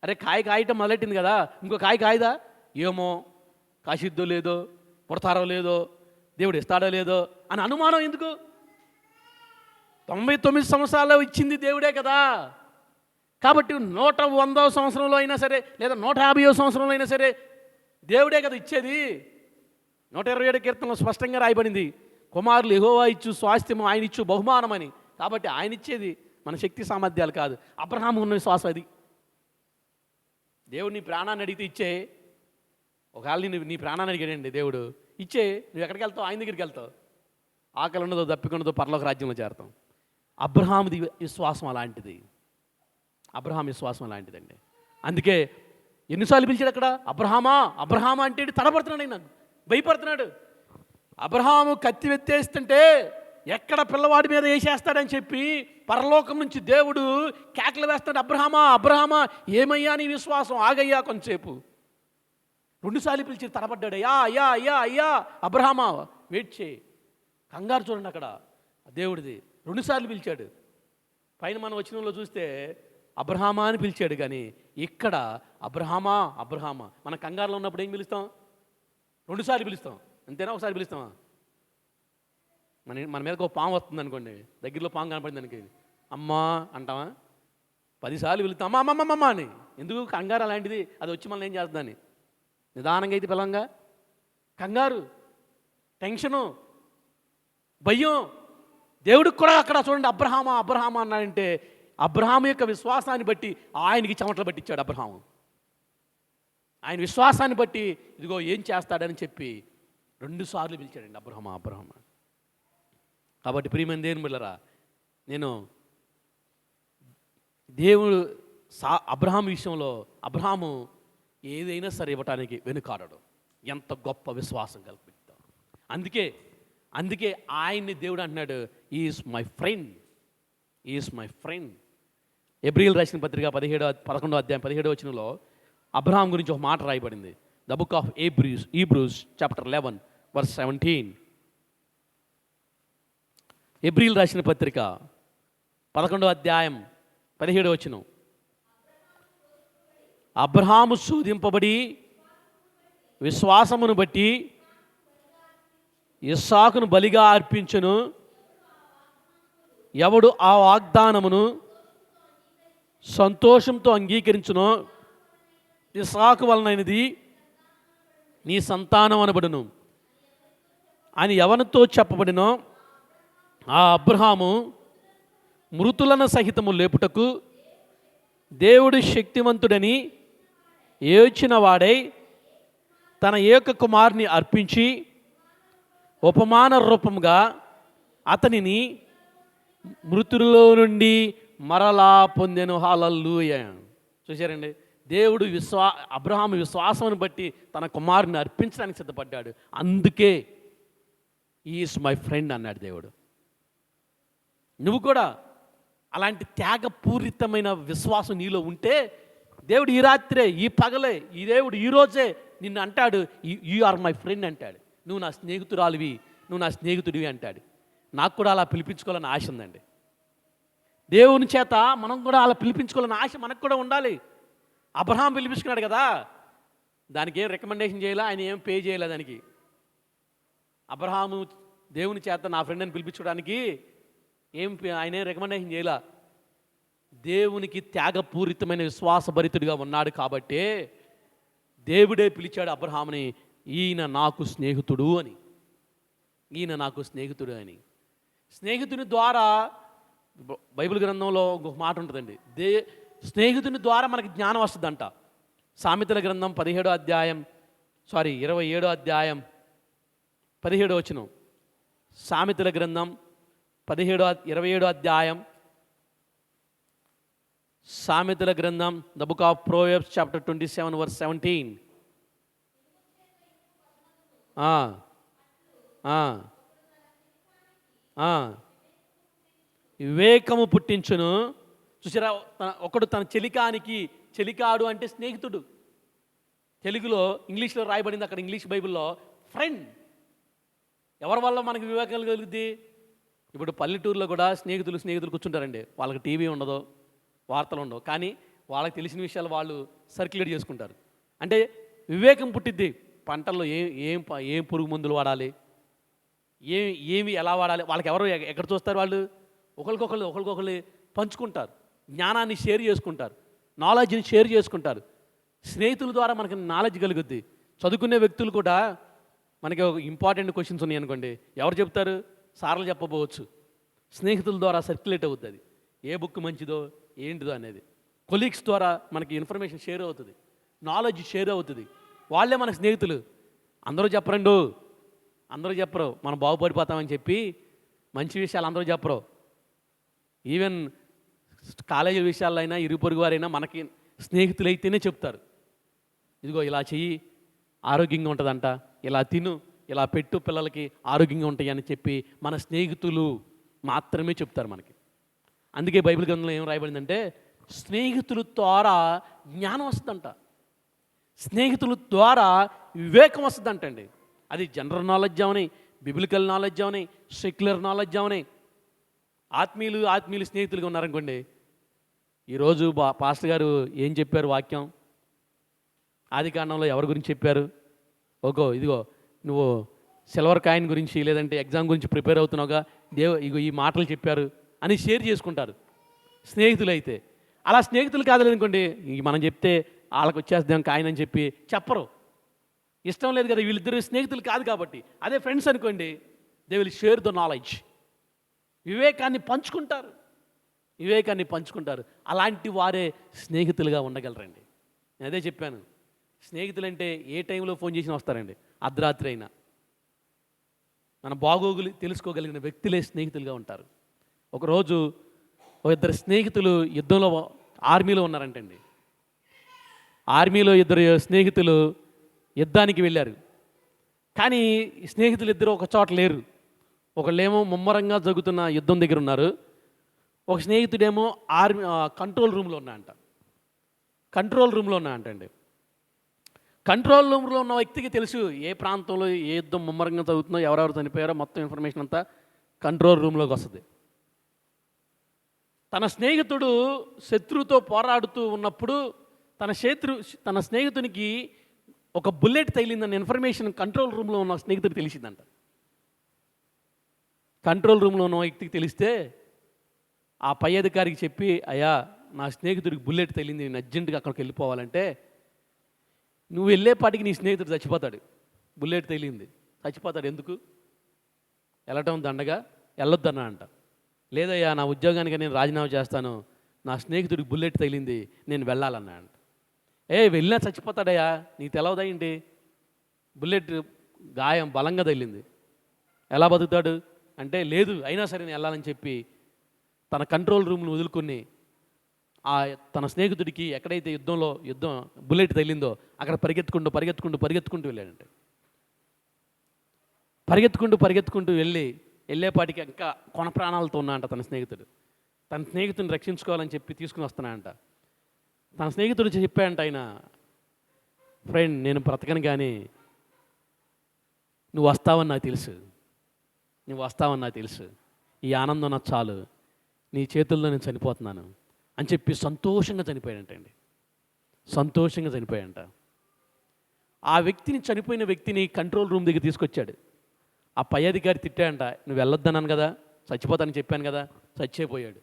అరే కాయ కాయటం మొదలెట్టింది కదా, ఇంకో కాయ కాయదా? ఏమో కాసిద్దో లేదో, పుడతారో లేదో, దేవుడు ఇస్తాడో లేదో అని అనుమానం ఎందుకు? 99 సంవత్సరాలు ఇచ్చింది దేవుడే కదా. కాబట్టి 100వ సంవత్సరంలో అయినా సరే, లేదా 150వ సంవత్సరంలో అయినా సరే దేవుడే కదా ఇచ్చేది. 127 కీర్తనలో స్పష్టంగా రాయబడింది, కుమారులు యెహోవా ఇచ్చు స్వాస్థ్యము, ఆయన ఇచ్చు బహుమానమని. కాబట్టి ఆయన ఇచ్చేది మన శక్తి సామర్థ్యాలు కాదు, అబ్రహాము ఉన్న విశ్వాసం అది. దేవుడు నీ ప్రాణాన్ని అడిగితే ఇచ్చే. ఒకవేళ నీ ప్రాణాన్ని అడిగాడండి దేవుడు, ఇచ్చే. నువ్వు ఎక్కడికి వెళ్తావు? ఆయన దగ్గరికి వెళ్తావు. ఆకలి ఉన్నదో దప్పికొన్నదో పరలోక రాజ్యంలో చేరతాం. అబ్రహాముది విశ్వాసం అలాంటిది, అబ్రహాం విశ్వాసం అలాంటిదండి. అందుకే ఎన్నిసార్లు పిలిచాడు అక్కడ, అబ్రహామా అబ్రహామా అంటే తడబడుతున్నాడు, ఆయన భయపడుతున్నాడు. అబ్రహాము కత్తి వెత్తేస్తుంటే ఎక్కడ పిల్లవాడి మీద వేసేస్తాడని చెప్పి పరలోకం నుంచి దేవుడు కేకలు వేస్తాడు, అబ్రహామా అబ్రహామా ఏమయ్యా నీ విశ్వాసం, ఆగయ్యా కొంచెంసేపు. 2 సార్లు పిలిచి తడబడ్డాడు, అయ్యా అయ్యా అయ్యా అయ్యా అబ్రహామా వెయిట్ చేయి. కంగారు చూడండి అక్కడ దేవుడిది. 2 సార్లు పిలిచాడు. పైన మనం వచనంలో చూస్తే అబ్రహామా అని పిలిచాడు, కానీ ఇక్కడ అబ్రహామా అబ్రహామా. మన కంగారులో ఉన్నప్పుడు ఏం పిలుస్తాం? 2 సార్లు పిలుస్తాం, అంతేనా? ఒకసారి పిలుస్తామా? మన మీదకి ఒక పాము వస్తుంది అనుకోండి, దగ్గరలో పాము కనపడింది దానికి, అమ్మా అంటామా? 10 సార్లు పిలుస్తాం అమ్మ అమ్మ అమ్మ అని. ఎందుకు? కంగారు అలాంటిది, అది వచ్చి మనల్ని ఏం చేస్తుందని. నిదానంగా అయితే పిలంగా, కంగారు, టెన్షను, భయం. దేవుడికి కూడా అక్కడ చూడండి, అబ్రహామా అబ్రహామా అన్నాడంటే అబ్రహాము యొక్క విశ్వాసాన్ని బట్టి ఆయనకి చెమటలు పట్టించాడు అబ్రహాము. ఆయన విశ్వాసాన్ని బట్టి ఇదిగో ఏం చేస్తాడని చెప్పి 2 సార్లు పిలిచాడండి అబ్రహామా అబ్రహామా. కాబట్టి ప్రియమైన దేవుని బిడ్డలారా, నేను దేవుడు అబ్రహాం విషయంలో, అబ్రహాము ఏదైనా సరే ఇవ్వటానికి వెనుకాడడు. ఎంత గొప్ప విశ్వాసం కల్పిస్తాం. అందుకే ఆయన్ని దేవుడు అంటున్నాడు, is my friend, is my friend. ఎబ్రీల్ రాసిన పత్రిక 11వ అధ్యాయం 17వ వచనంలో అబ్రహాం గురించి ఒక మాట రాయబడింది. The book of Hebrews chapter 11 verse 17. ఎబ్రీల్ రాసిన పత్రిక 11వ అధ్యాయం 17వ వచనం. అబ్రహాము శోధింపబడి విశ్వాసమును బట్టి ఇస్సాకును బలిగా అర్పించెను. ఎవడు ఆ వాగ్దానమును సంతోషంతో అంగీకరించునో ఇస్సాకు వలనైనది నీ సంతానం అనబడును అని ఎవరితో చెప్పబడినో ఆ అబ్రహాము మృతులను సహితము లేపుటకు దేవుడు శక్తివంతుడని ఏడ్చిన వాడై తన ఏక కుమారుని అర్పించి ఉపమాన రూపంగా అతనిని మృతుల్లో నుండి మరలా పొందెను. హల్లెలూయా. చూశారండి, దేవుడు అబ్రహాము విశ్వాసమును బట్టి తన కుమారుని అర్పించడానికి సిద్ధపడ్డాడు. అందుకే ఈజ్ మై ఫ్రెండ్ అన్నాడు దేవుడు. నువ్వు కూడా అలాంటి త్యాగపూరితమైన విశ్వాసం నీలో ఉంటే దేవుడు ఈ రాత్రే, ఈ పగలే, ఈ దేవుడు ఈరోజే నిన్ను అంటాడు, యు ఆర్ మై ఫ్రెండ్ అంటాడు. నువ్వు నా స్నేహితురాలివి, నువ్వు నా స్నేహితుడివి అంటాడు. నాకు కూడా అలా పిలిపించుకోవాలని ఆశ ఉందండి. దేవుని చేత మనం కూడా అలా పిలిపించుకోవాలని ఆశ మనకు కూడా ఉండాలి. అబ్రహాం పిలిపించుకున్నాడు కదా, దానికి ఏం రికమెండేషన్ చేయాలా, ఆయన ఏం పే చేయలే దానికి. అబ్రహాము దేవుని చేత నా ఫ్రెండ్ అని పిలిపించుకోవడానికి ఆయన ఏం రికమెండేషన్ చేయాల. దేవునికి త్యాగపూరితమైన విశ్వాసభరితుడిగా ఉన్నాడు కాబట్టే దేవుడే పిలిచాడు అబ్రహాముని, ఈయన నాకు స్నేహితుడు అని. ఈయన నాకు స్నేహితుడు అని. స్నేహితుని ద్వారా బైబిల్ గ్రంథంలో ఒక మాట ఉంటుందండి, స్నేహితుని ద్వారా మనకి జ్ఞానం వస్తుందంట. సామెతల గ్రంథం 27వ అధ్యాయం 17వ వచనం. సామెతల గ్రంథం 27వ అధ్యాయం, సామెతల గ్రంథం, the book of Proverbs chapter 27 verse 17. వివేకము పుట్టించును. చూసారా, ఒకడు తన చెలికాడు అంటే స్నేహితుడు. తెలుగులో, ఇంగ్లీష్లో రాయబడింది అక్కడ, ఇంగ్లీష్ బైబిల్లో ఫ్రెండ్. ఎవరి వల్ల మనకి వివేకం కలుగుద్ది? ఇప్పుడు పల్లెటూరులో కూడా స్నేహితులు కూర్చుంటారండి. వాళ్ళకి టీవీ ఉండదు, వార్తలు ఉండవు, కానీ వాళ్ళకి తెలిసిన విషయాలు వాళ్ళు సర్క్యులేట్ చేసుకుంటారు. అంటే వివేకం పుట్టిద్ది. పంటల్లో ఏం పురుగు మందులు వాడాలి, ఏమి ఎలా వాడాలి, వాళ్ళకి ఎవరు ఎక్కడ చూస్తారు, వాళ్ళు ఒకరికొకరు పంచుకుంటారు, జ్ఞానాన్ని షేర్ చేసుకుంటారు, నాలెడ్జ్ని షేర్ చేసుకుంటారు. స్నేహితుల ద్వారా మనకి నాలెడ్జ్ కలుగుద్ది. చదువుకునే వ్యక్తులు కూడా మనకి ఒక ఇంపార్టెంట్ క్వశ్చన్స్ ఉన్నాయి అనుకోండి, ఎవరు చెప్తారు? సార్లు చెప్పబోవచ్చు. స్నేహితుల ద్వారా సర్క్యులేట్ అవుతుంది అది, ఏ బుక్ మంచిదో ఏంటిదో అనేది. కొలీగ్స్ ద్వారా మనకి ఇన్ఫర్మేషన్ షేర్ అవుతుంది, నాలెడ్జ్ షేర్ అవుతుంది. వాళ్ళే మన స్నేహితులు. అందరూ చెప్పరు మనం బాగుపడిపోతామని చెప్పి మంచి విషయాలు అందరూ చెప్పరు. ఈవెన్ కాలేజీ విషయాల్లో అయినా, ఇరుగు పొరుగు వారైనా మనకి స్నేహితులైతేనే చెప్తారు, ఇదిగో ఇలా చెయ్యి ఆరోగ్యంగా ఉంటుందంట, ఇలా తిను, ఇలా పెట్టు, పిల్లలకి ఆరోగ్యంగా ఉంటాయి అని చెప్పి మన స్నేహితులు మాత్రమే చెప్తారు మనకి. అందుకే బైబిల్ గ్రంథంలో ఏం రాయబడిందంటే, స్నేహితుల ద్వారా జ్ఞానం వస్తుందంట, స్నేహితుల ద్వారా వివేకం వస్తుందంటండి. అది జనరల్ నాలెడ్జ్ అవని, బిబిలికల్ నాలెడ్జ్ అవని, సెక్యులర్ నాలెడ్జ్ అవని. ఆత్మీయులు స్నేహితులుగా ఉన్నారనుకోండి. ఈరోజు పాస్టర్ గారు ఏం చెప్పారు వాక్యం, ఆదికాండంలో ఎవరి గురించి చెప్పారు? ఇదిగో నువ్వు సిల్వర్ కాయిన్ గురించి, లేదంటే ఎగ్జామ్ గురించి ప్రిపేర్ అవుతున్నావుగా, ఇగో ఈ మాటలు చెప్పారు అని షేర్ చేసుకుంటారు స్నేహితులు అయితే. అలా స్నేహితులు కాదులేదనుకోండి, మనం చెప్తే వాళ్ళకి వచ్చేద్దాం కాయిన్ అని చెప్పి చెప్పరు. ఇష్టం లేదు కదా, వీళ్ళిద్దరు స్నేహితులు కాదు కాబట్టి. అదే ఫ్రెండ్స్ అనుకోండి, they will share the knowledge, వివేకాన్ని పంచుకుంటారు. అలాంటి వారే స్నేహితులుగా ఉండగలరండి. నేను అదే చెప్పాను, స్నేహితులంటే ఏ టైంలో ఫోన్ చేసినా వస్తారండి, అర్ధరాత్రి అయినా. మన బాగోగులు తెలుసుకోగలిగిన వ్యక్తులే స్నేహితులుగా ఉంటారు. ఒకరోజు ఇద్దరు స్నేహితులు యుద్ధంలో, ఆర్మీలో ఉన్నారంటండి. ఆర్మీలో ఇద్దరు స్నేహితులు యుద్ధానికి వెళ్ళారు. కానీ స్నేహితులు ఇద్దరు ఒక చోట లేరు. ఒకళ్ళేమో ముమ్మరంగా జరుగుతున్న యుద్ధం దగ్గర ఉన్నారు, ఒక స్నేహితుడేమో కంట్రోల్ రూమ్లో ఉన్నాయంట. కంట్రోల్ రూమ్లో ఉన్న వ్యక్తికి తెలుసు ఏ ప్రాంతంలో ఏ యుద్ధం ముమ్మరంగా జరుగుతుందో, ఎవరెవరు చనిపోయారో మొత్తం ఇన్ఫర్మేషన్ అంతా కంట్రోల్ రూమ్లోకి వస్తుంది. తన స్నేహితుడు శత్రువుతో పోరాడుతూ ఉన్నప్పుడు తన స్నేహితునికి ఒక బుల్లెట్ తగిలిందన్న ఇన్ఫర్మేషన్ కంట్రోల్ రూమ్లో ఉన్న స్నేహితుడికి తెలిసిందంట. కంట్రోల్ రూమ్లో ఉన్న వ్యక్తికి తెలిస్తే ఆ పై అధికారికి చెప్పి, అయ్యా నా స్నేహితుడికి బుల్లెట్ తగిలింది, నేను అర్జెంటుగా అక్కడికి వెళ్ళిపోవాలంటే, నువ్వు వెళ్ళేపాటికి నీ స్నేహితుడు చచ్చిపోతాడు, బుల్లెట్ తగిలింది, చచ్చిపోతాడు. ఎందుకు వెళ్ళటం దండగా, వెళ్ళొద్దన్నా అంట. లేదయ్యా నా ఉద్యోగానికి నేను రాజీనామా చేస్తాను, నా స్నేహితుడికి బుల్లెట్ తగిలింది, నేను వెళ్ళాలన్నా అంట. వెళ్ళినా చచ్చిపోతాడయ్యా, నీకు తెలవదయ్యండి. బుల్లెట్ గాయం బలంగా తగిలింది, ఎలా బతుకుతాడు అంటే, లేదు అయినా సరే నేను వెళ్ళాలని చెప్పి తన కంట్రోల్ రూమ్ను వదులుకొని తన స్నేహితుడికి ఎక్కడైతే యుద్ధం బుల్లెట్ తగిలిందో అక్కడ పరిగెత్తుకుంటూ వెళ్ళాడంటే. పరిగెత్తుకుంటూ వెళ్ళేపాటికి ఇంకా కొన ప్రాణాలతో ఉన్నాడంట తన స్నేహితుడు. తన స్నేహితుడిని రక్షించుకోవాలని చెప్పి తీసుకుని వస్తున్నాడంట. తన స్నేహితుడు చెప్పాడంట, ఆయన ఫ్రెండ్ నేను బ్రతకను కానీ నువ్వు వస్తావని నాకు తెలుసు, ఈ ఆనందం నాకు చాలు, నీ చేతుల్లో నేను చనిపోతున్నాను అని చెప్పి సంతోషంగా చనిపోయాడంట. ఆ చనిపోయిన వ్యక్తిని కంట్రోల్ రూమ్ దగ్గర తీసుకొచ్చాడు. ఆ పై అధికారి తిట్టాడంట, నువ్వు వెళ్ళొద్దన్నాను కదా, చచ్చిపోతానని చెప్పాను కదా, చచ్చిపోయాడు.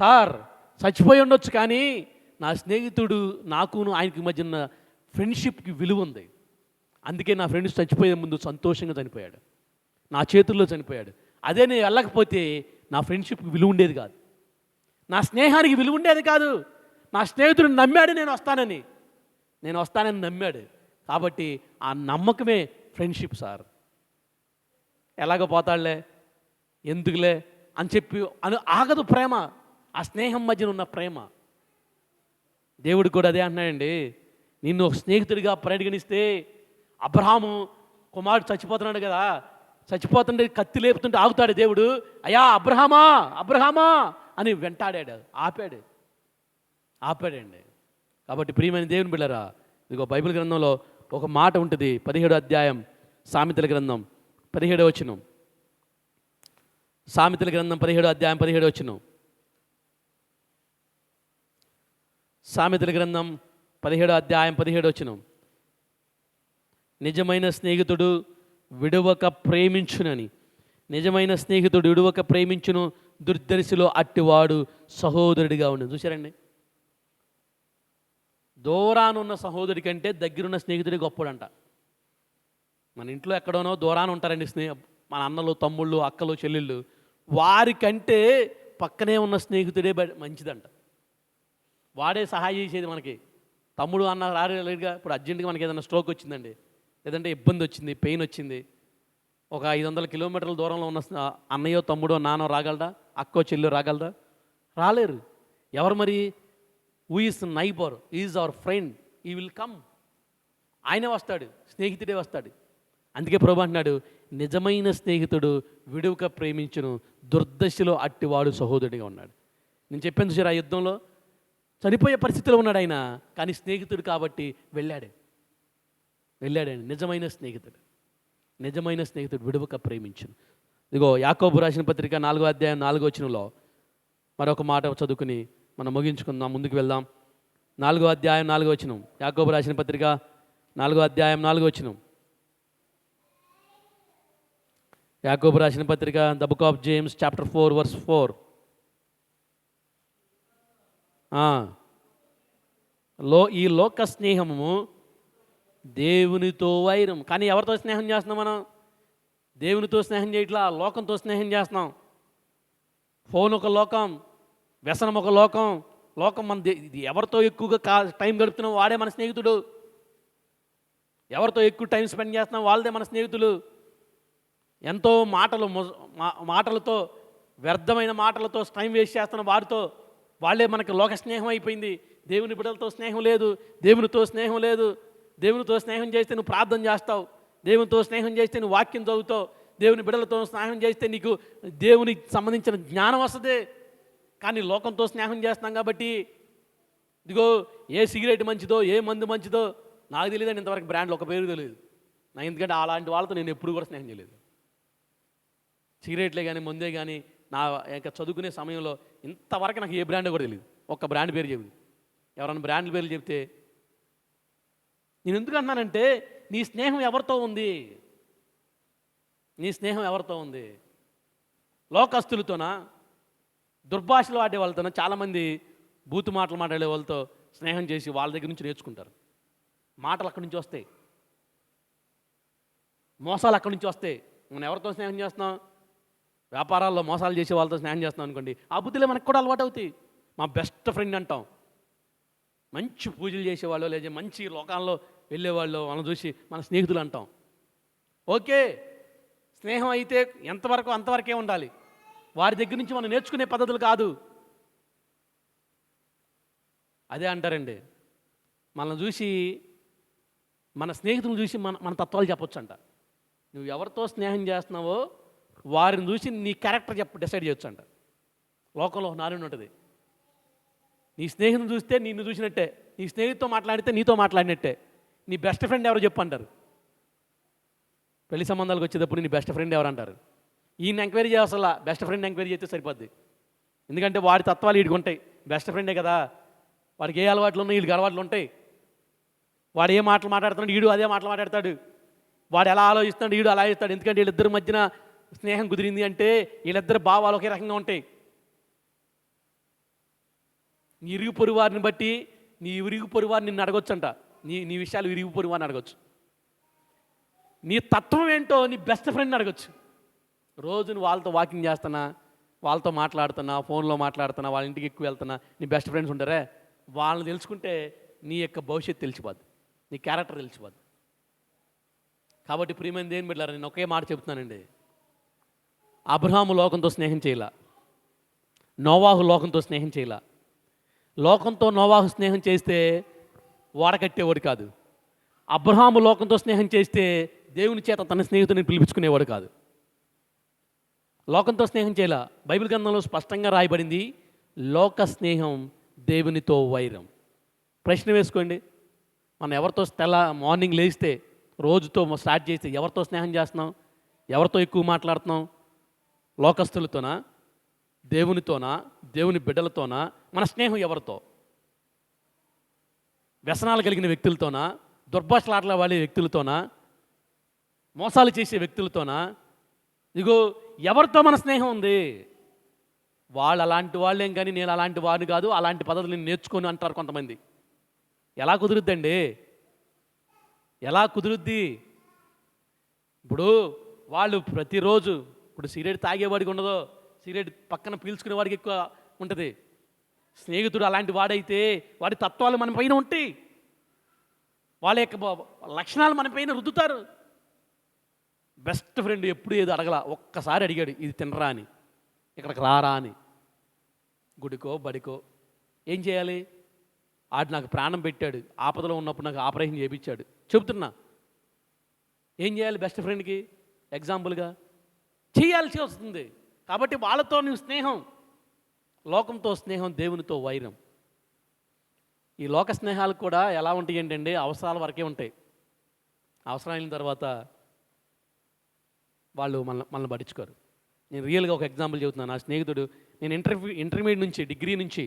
సార్ చచ్చిపోయి ఉండొచ్చు కానీ నా స్నేహితుడు నాకును ఆయనకి మధ్యన ఫ్రెండ్షిప్కి విలువ ఉంది, అందుకే నా ఫ్రెండ్స్ చచ్చిపోయే ముందు సంతోషంగా చనిపోయాడు, నా చేతుల్లో చనిపోయాడు. అదే నేను వెళ్ళకపోతే నా ఫ్రెండ్షిప్కి విలువ ఉండేది కాదు, నా స్నేహానికి విలువ ఉండేది కాదు. నా స్నేహితుడు నమ్మాడు నేను వస్తానని నమ్మాడు, కాబట్టి ఆ నమ్మకమే ఫ్రెండ్షిప్ సార్. ఎలాగ పోతాడులే, ఎందుకులే అని చెప్పి ఆగదు ప్రేమ, ఆ స్నేహం మధ్యన ఉన్న ప్రేమ. దేవుడు కూడా అదే అంటున్నాడండి, నిన్ను ఒక స్నేహితుడిగా పరిగణిస్తే, అబ్రహాము కుమారుడు చచ్చిపోతున్నాడు కదా, చచ్చిపోతుంటే కత్తి లేపుతుంటే ఆగుతాడు దేవుడు, అయ్యా అబ్రహామా అని వెంటాడాడు, ఆపాడండి. కాబట్టి ప్రియమైన దేవుని బిడ్డలారా, ఇదిగో బైబిల్ గ్రంథంలో ఒక మాట ఉంటుంది, 17వ అధ్యాయం సామెతల గ్రంథం 17వ వచనం. సామెతల గ్రంథం 17వ అధ్యాయం 17వ వచనం. సామెతల గ్రంథం 17వ అధ్యాయం 17వ వచనం. నిజమైన స్నేహితుడు విడువక ప్రేమించును, దుర్దర్శిలో అట్టివాడు సహోదరుడిగా ఉండు. చూశారండి, దూరానున్న సహోదరుడి కంటే దగ్గరున్న స్నేహితుడి గొప్పడంట. మన ఇంట్లో ఎక్కడోనో దూరాన ఉంటారండి మన అన్నలు, తమ్ముళ్ళు, అక్కలు, చెల్లెళ్ళు, వారికంటే పక్కనే ఉన్న స్నేహితుడే మంచిదంట. వాడే సహాయం చేసేది మనకి. తమ్ముడు అన్న రాలేదుగా, ఇప్పుడు అర్జెంటుగా మనకి ఏదైనా స్ట్రోక్ వచ్చిందండి, లేదంటే ఇబ్బంది వచ్చింది, పెయిన్ వచ్చింది, ఒక 500 కిలోమీటర్ల దూరంలో ఉన్న అన్నయ్యో, తమ్ముడో, నాన్నో రాగలదా? అక్కో, చెల్లు రాగలదా? రాలేరు. ఎవరు మరి? Who is neighbour, is our friend, ఈ విల్ కమ్. ఆయనే వస్తాడు, స్నేహితుడే వస్తాడు. అందుకే ప్రభు అంటున్నాడు, నిజమైన స్నేహితుడు విడువక ప్రేమించును, దుర్దశలో అట్టివాడు సహోదరుడిగా ఉన్నాడు. నేను చెప్పాను చూసారు, ఆ యుద్ధంలో చనిపోయే పరిస్థితిలో ఉన్నాడు ఆయన, కానీ స్నేహితుడు కాబట్టి వెళ్ళాడండి. నిజమైన స్నేహితుడు విడువక ప్రేమించును. ఇదిగో యాకోబు రాసిన పత్రిక 4వ అధ్యాయం 4వ వచనంలో మరొక మాట చదువుకుని మనం ముగించుకుందాం, ముందుకు వెళ్దాం. 4వ అధ్యాయం 4వ వచనం. యాకోబు రాసిన పత్రిక 4వ అధ్యాయం 4వ వచనం. యాకోబు రాసిన పత్రిక, the book of James chapter 4 verse 4. ఈ లోక స్నేహము దేవునితో వైరం. కానీ ఎవరితో స్నేహం చేస్తున్నాం మనం? దేవునితో స్నేహం చేయట్లా, లోకంతో స్నేహం చేస్తున్నాం. ఫోన్ ఒక లోకం, వ్యసనం ఒక లోకం. మన ఎవరితో ఎక్కువగా టైం గడుపుతున్నాం వాడే మన స్నేహితుడు. ఎవరితో ఎక్కువ టైం స్పెండ్ చేస్తున్నాం వాళ్ళదే మన స్నేహితులు. ఎంతో మాటలతో వ్యర్థమైన మాటలతో టైం వేస్ట్ చేస్తున్న వాళ్ళే మనకి లోక స్నేహం అయిపోయింది. దేవుని బిడ్డలతో స్నేహం లేదు, దేవునితో స్నేహం లేదు. దేవునితో స్నేహం చేస్తే నువ్వు ప్రార్థన చేస్తావు, దేవునితో స్నేహం చేస్తే నువ్వు వాక్యం చదువుతావు, దేవుని బిడ్డలతో స్నేహం చేస్తే నీకు దేవునికి సంబంధించిన జ్ఞానం వస్తుంది. కానీ లోకంతో స్నేహం చేస్తున్నాం కాబట్టి, ఇదిగో ఏ సిగరెట్ మంచిదో, ఏ మందు మంచిదో నాకు తెలియదండి. ఇంతవరకు బ్రాండ్లు ఒక పేరు తెలియదు నాకు, ఎందుకంటే అలాంటి వాళ్ళతో నేను ఎప్పుడు కూడా స్నేహం చేయలేదు. సిగరెట్లే కానీ మందే కానీ నా ఇంకా చదువుకునే సమయంలో ఇంతవరకు నాకు ఏ బ్రాండ్ కూడా తెలియదు. ఒక్క బ్రాండ్ పేరు చెబుదు. ఎవరైనా బ్రాండ్ల పేర్లు చెప్తే నేను ఎందుకు అంటున్నానంటే, నీ స్నేహం ఎవరితో ఉంది? లోకస్తులతోనా, దుర్భాషలు ఆడే వాళ్ళతోనా? చాలామంది బూతు మాటలు మాట్లాడే వాళ్ళతో స్నేహం చేసి వాళ్ళ దగ్గర నుంచి నేర్చుకుంటారు. మాటలు అక్కడి నుంచి వస్తాయి, మోసాలు అక్కడి నుంచి వస్తాయి. మనం ఎవరితో స్నేహం చేస్తున్నాం? వ్యాపారాల్లో మోసాలు చేసే వాళ్ళతో స్నేహం చేస్తున్నాం అనుకోండి, ఆ బుద్ధులే మనకు కూడా అలవాటు అవుతాయి. మా బెస్ట్ ఫ్రెండ్ అంటాం, మంచి పూజలు చేసేవాళ్ళు లేదా మంచి లోకాల్లో వెళ్ళేవాళ్ళు వాళ్ళని చూసి మన స్నేహితులు అంటాం. ఓకే, స్నేహం అయితే ఎంతవరకు అంతవరకే ఉండాలి. వారి దగ్గర నుంచి మనం నేర్చుకునే పద్ధతులు కాదు. అదే అంటారండి, మనల్ని చూసి మన స్నేహితులను చూసి మన మన తత్వాలు చెప్పొచ్చు అంట. నువ్వు ఎవరితో స్నేహం చేస్తున్నావో వారిని చూసి నీ క్యారెక్టర్ డిసైడ్ చేయొచ్చు అంట. లోకంలో ఒక నానుడి ఉంటుంది, నీ స్నేహితుని చూస్తే నిన్ను చూసినట్టే, నీ స్నేహితుతో మాట్లాడితే నీతో మాట్లాడినట్టే. నీ బెస్ట్ ఫ్రెండ్ ఎవరో చెప్పు అంటారు. పెళ్లి సంబంధాలకు వచ్చేటప్పుడు నీ బెస్ట్ ఫ్రెండ్ ఎవరు అంటారు. ఈయన ఎంక్వైరీ చేయాల్సలా, బెస్ట్ ఫ్రెండ్ ఎంక్వైరీ చేస్తే సరిపోద్ది. ఎందుకంటే వాడి తత్వాలు వీడికి ఉంటాయి. బెస్ట్ ఫ్రెండే కదా, వాడికి ఏ అలవాట్లు ఉన్నాయి వీడికి అలవాట్లు ఉంటాయి. వాడు ఏ మాటలు మాట్లాడుతున్నాడు వీడు అదే మాటలు మాట్లాడతాడు. వాడు ఎలా ఆలోచిస్తాడు వీడు అలా ఇస్తాడు. ఎందుకంటే వీళ్ళిద్దరి మధ్యన స్నేహం కుదిరింది అంటే వీళ్ళిద్దరు భావాలు ఒకే రకంగా ఉంటాయి. నీ ఇరుగు పొరుగు వారిని బట్టి నీ ఇరుగు పొరుగు వారిని నిన్ను అడగొచ్చంట. నీ విషయాలు ఇరుగు పొరుగు వారిని అడగొచ్చు. నీ తత్వం ఏంటో నీ బెస్ట్ ఫ్రెండ్ని అడగొచ్చు. రోజు నువ్వు వాళ్ళతో వాకింగ్ చేస్తున్నా, వాళ్ళతో మాట్లాడుతున్నా, ఫోన్లో మాట్లాడుతున్నా, వాళ్ళ ఇంటికి ఎక్కువ వెళ్తున్నా, నీ బెస్ట్ ఫ్రెండ్స్ ఉంటారే, వాళ్ళని తెలుసుకుంటే నీ యొక్క భవిష్యత్తు తెలిసిపోద్ది, నీ క్యారెక్టర్ తెలిసిపోద్ది. కాబట్టి ప్రియమైన దేని బిడ్డలారా, నేను ఒకే మాట చెప్తున్నానండి. అబ్రహాము లోకంతో స్నేహం చేయలా, నోవాహు లోకంతో స్నేహం చేయలా. లోకంతో నోవాహు స్నేహం చేస్తే వాడకట్టేవాడు కాదు. అబ్రహాము లోకంతో స్నేహం చేస్తే దేవుని చేత తన స్నేహితుడిని పిలిపించుకునేవాడు కాదు. లోకంతో స్నేహం చేయలా. బైబిల్ గ్రంథంలో స్పష్టంగా రాయబడింది, లోక స్నేహం దేవునితో వైరం. ప్రశ్న వేసుకోండి, మనం ఎవరితో మార్నింగ్ లేస్తే రోజుతో స్టార్ట్ చేస్తే ఎవరితో స్నేహం చేస్తున్నాం, ఎవరితో ఎక్కువ మాట్లాడుతున్నాం? లోకస్తులతోనా, దేవునితోనా, దేవుని బిడ్డలతోనా? మన స్నేహం ఎవరితో? వ్యసనాలు కలిగిన వ్యక్తులతోనా, దుర్భాషలాటల వాడే వ్యక్తులతోనా, మోసాలు చేసే వ్యక్తులతోనా? ఇగో ఎవరితో మన స్నేహం ఉంది? వాళ్ళు అలాంటి వాళ్ళేం కానీ నేను అలాంటి వాడిని కాదు, అలాంటి పద్ధతులు నేను నేర్చుకొని అంటారు కొంతమంది. ఎలా కుదురుద్దండి? ఎలా కుదురుద్ది? ఇప్పుడు వాళ్ళు ప్రతిరోజు ఇప్పుడు సిగరెట్ తాగేవాడికి ఉండదో, సిగరెట్ పక్కన పీల్చుకునేవాడికి ఎక్కువ ఉంటుంది. స్నేహితుడు అలాంటి వాడైతే వాడి తత్వాలు మన పైన ఉంటాయి, వాళ్ళ యొక్క లక్షణాలు మన పైన రుద్దుతారు. బెస్ట్ ఫ్రెండ్ ఎప్పుడు ఏదో అడగల, ఒక్కసారి అడిగాడు, ఇది తినరా అని, ఇక్కడికి రారా అని, గుడికో బడికో. ఏం చేయాలి? ఆడు నాకు ప్రాణం పెట్టాడు, ఆపదలో ఉన్నప్పుడు నాకు ఆపరేషన్ చేయించాడు, చెబుతున్నా. ఏం చేయాలి బెస్ట్ ఫ్రెండ్కి? ఎగ్జాంపుల్గా చేయాల్సి వస్తుంది. కాబట్టి వాళ్ళతో నువ్వు స్నేహం, లోకంతో స్నేహం, దేవునితో వైరం. ఈ లోక స్నేహాలు కూడా ఎలా ఉంటాయి ఏంటండి, అవసరాల వరకే ఉంటాయి. అవసరం అయిన తర్వాత వాళ్ళు మనల్ని పట్టించుకోరు. నేను రియల్గా ఒక ఎగ్జాంపుల్ చెబుతున్నాను. నా స్నేహితుడు, నేను ఇంటర్మీడియట్ నుంచి, డిగ్రీ నుంచి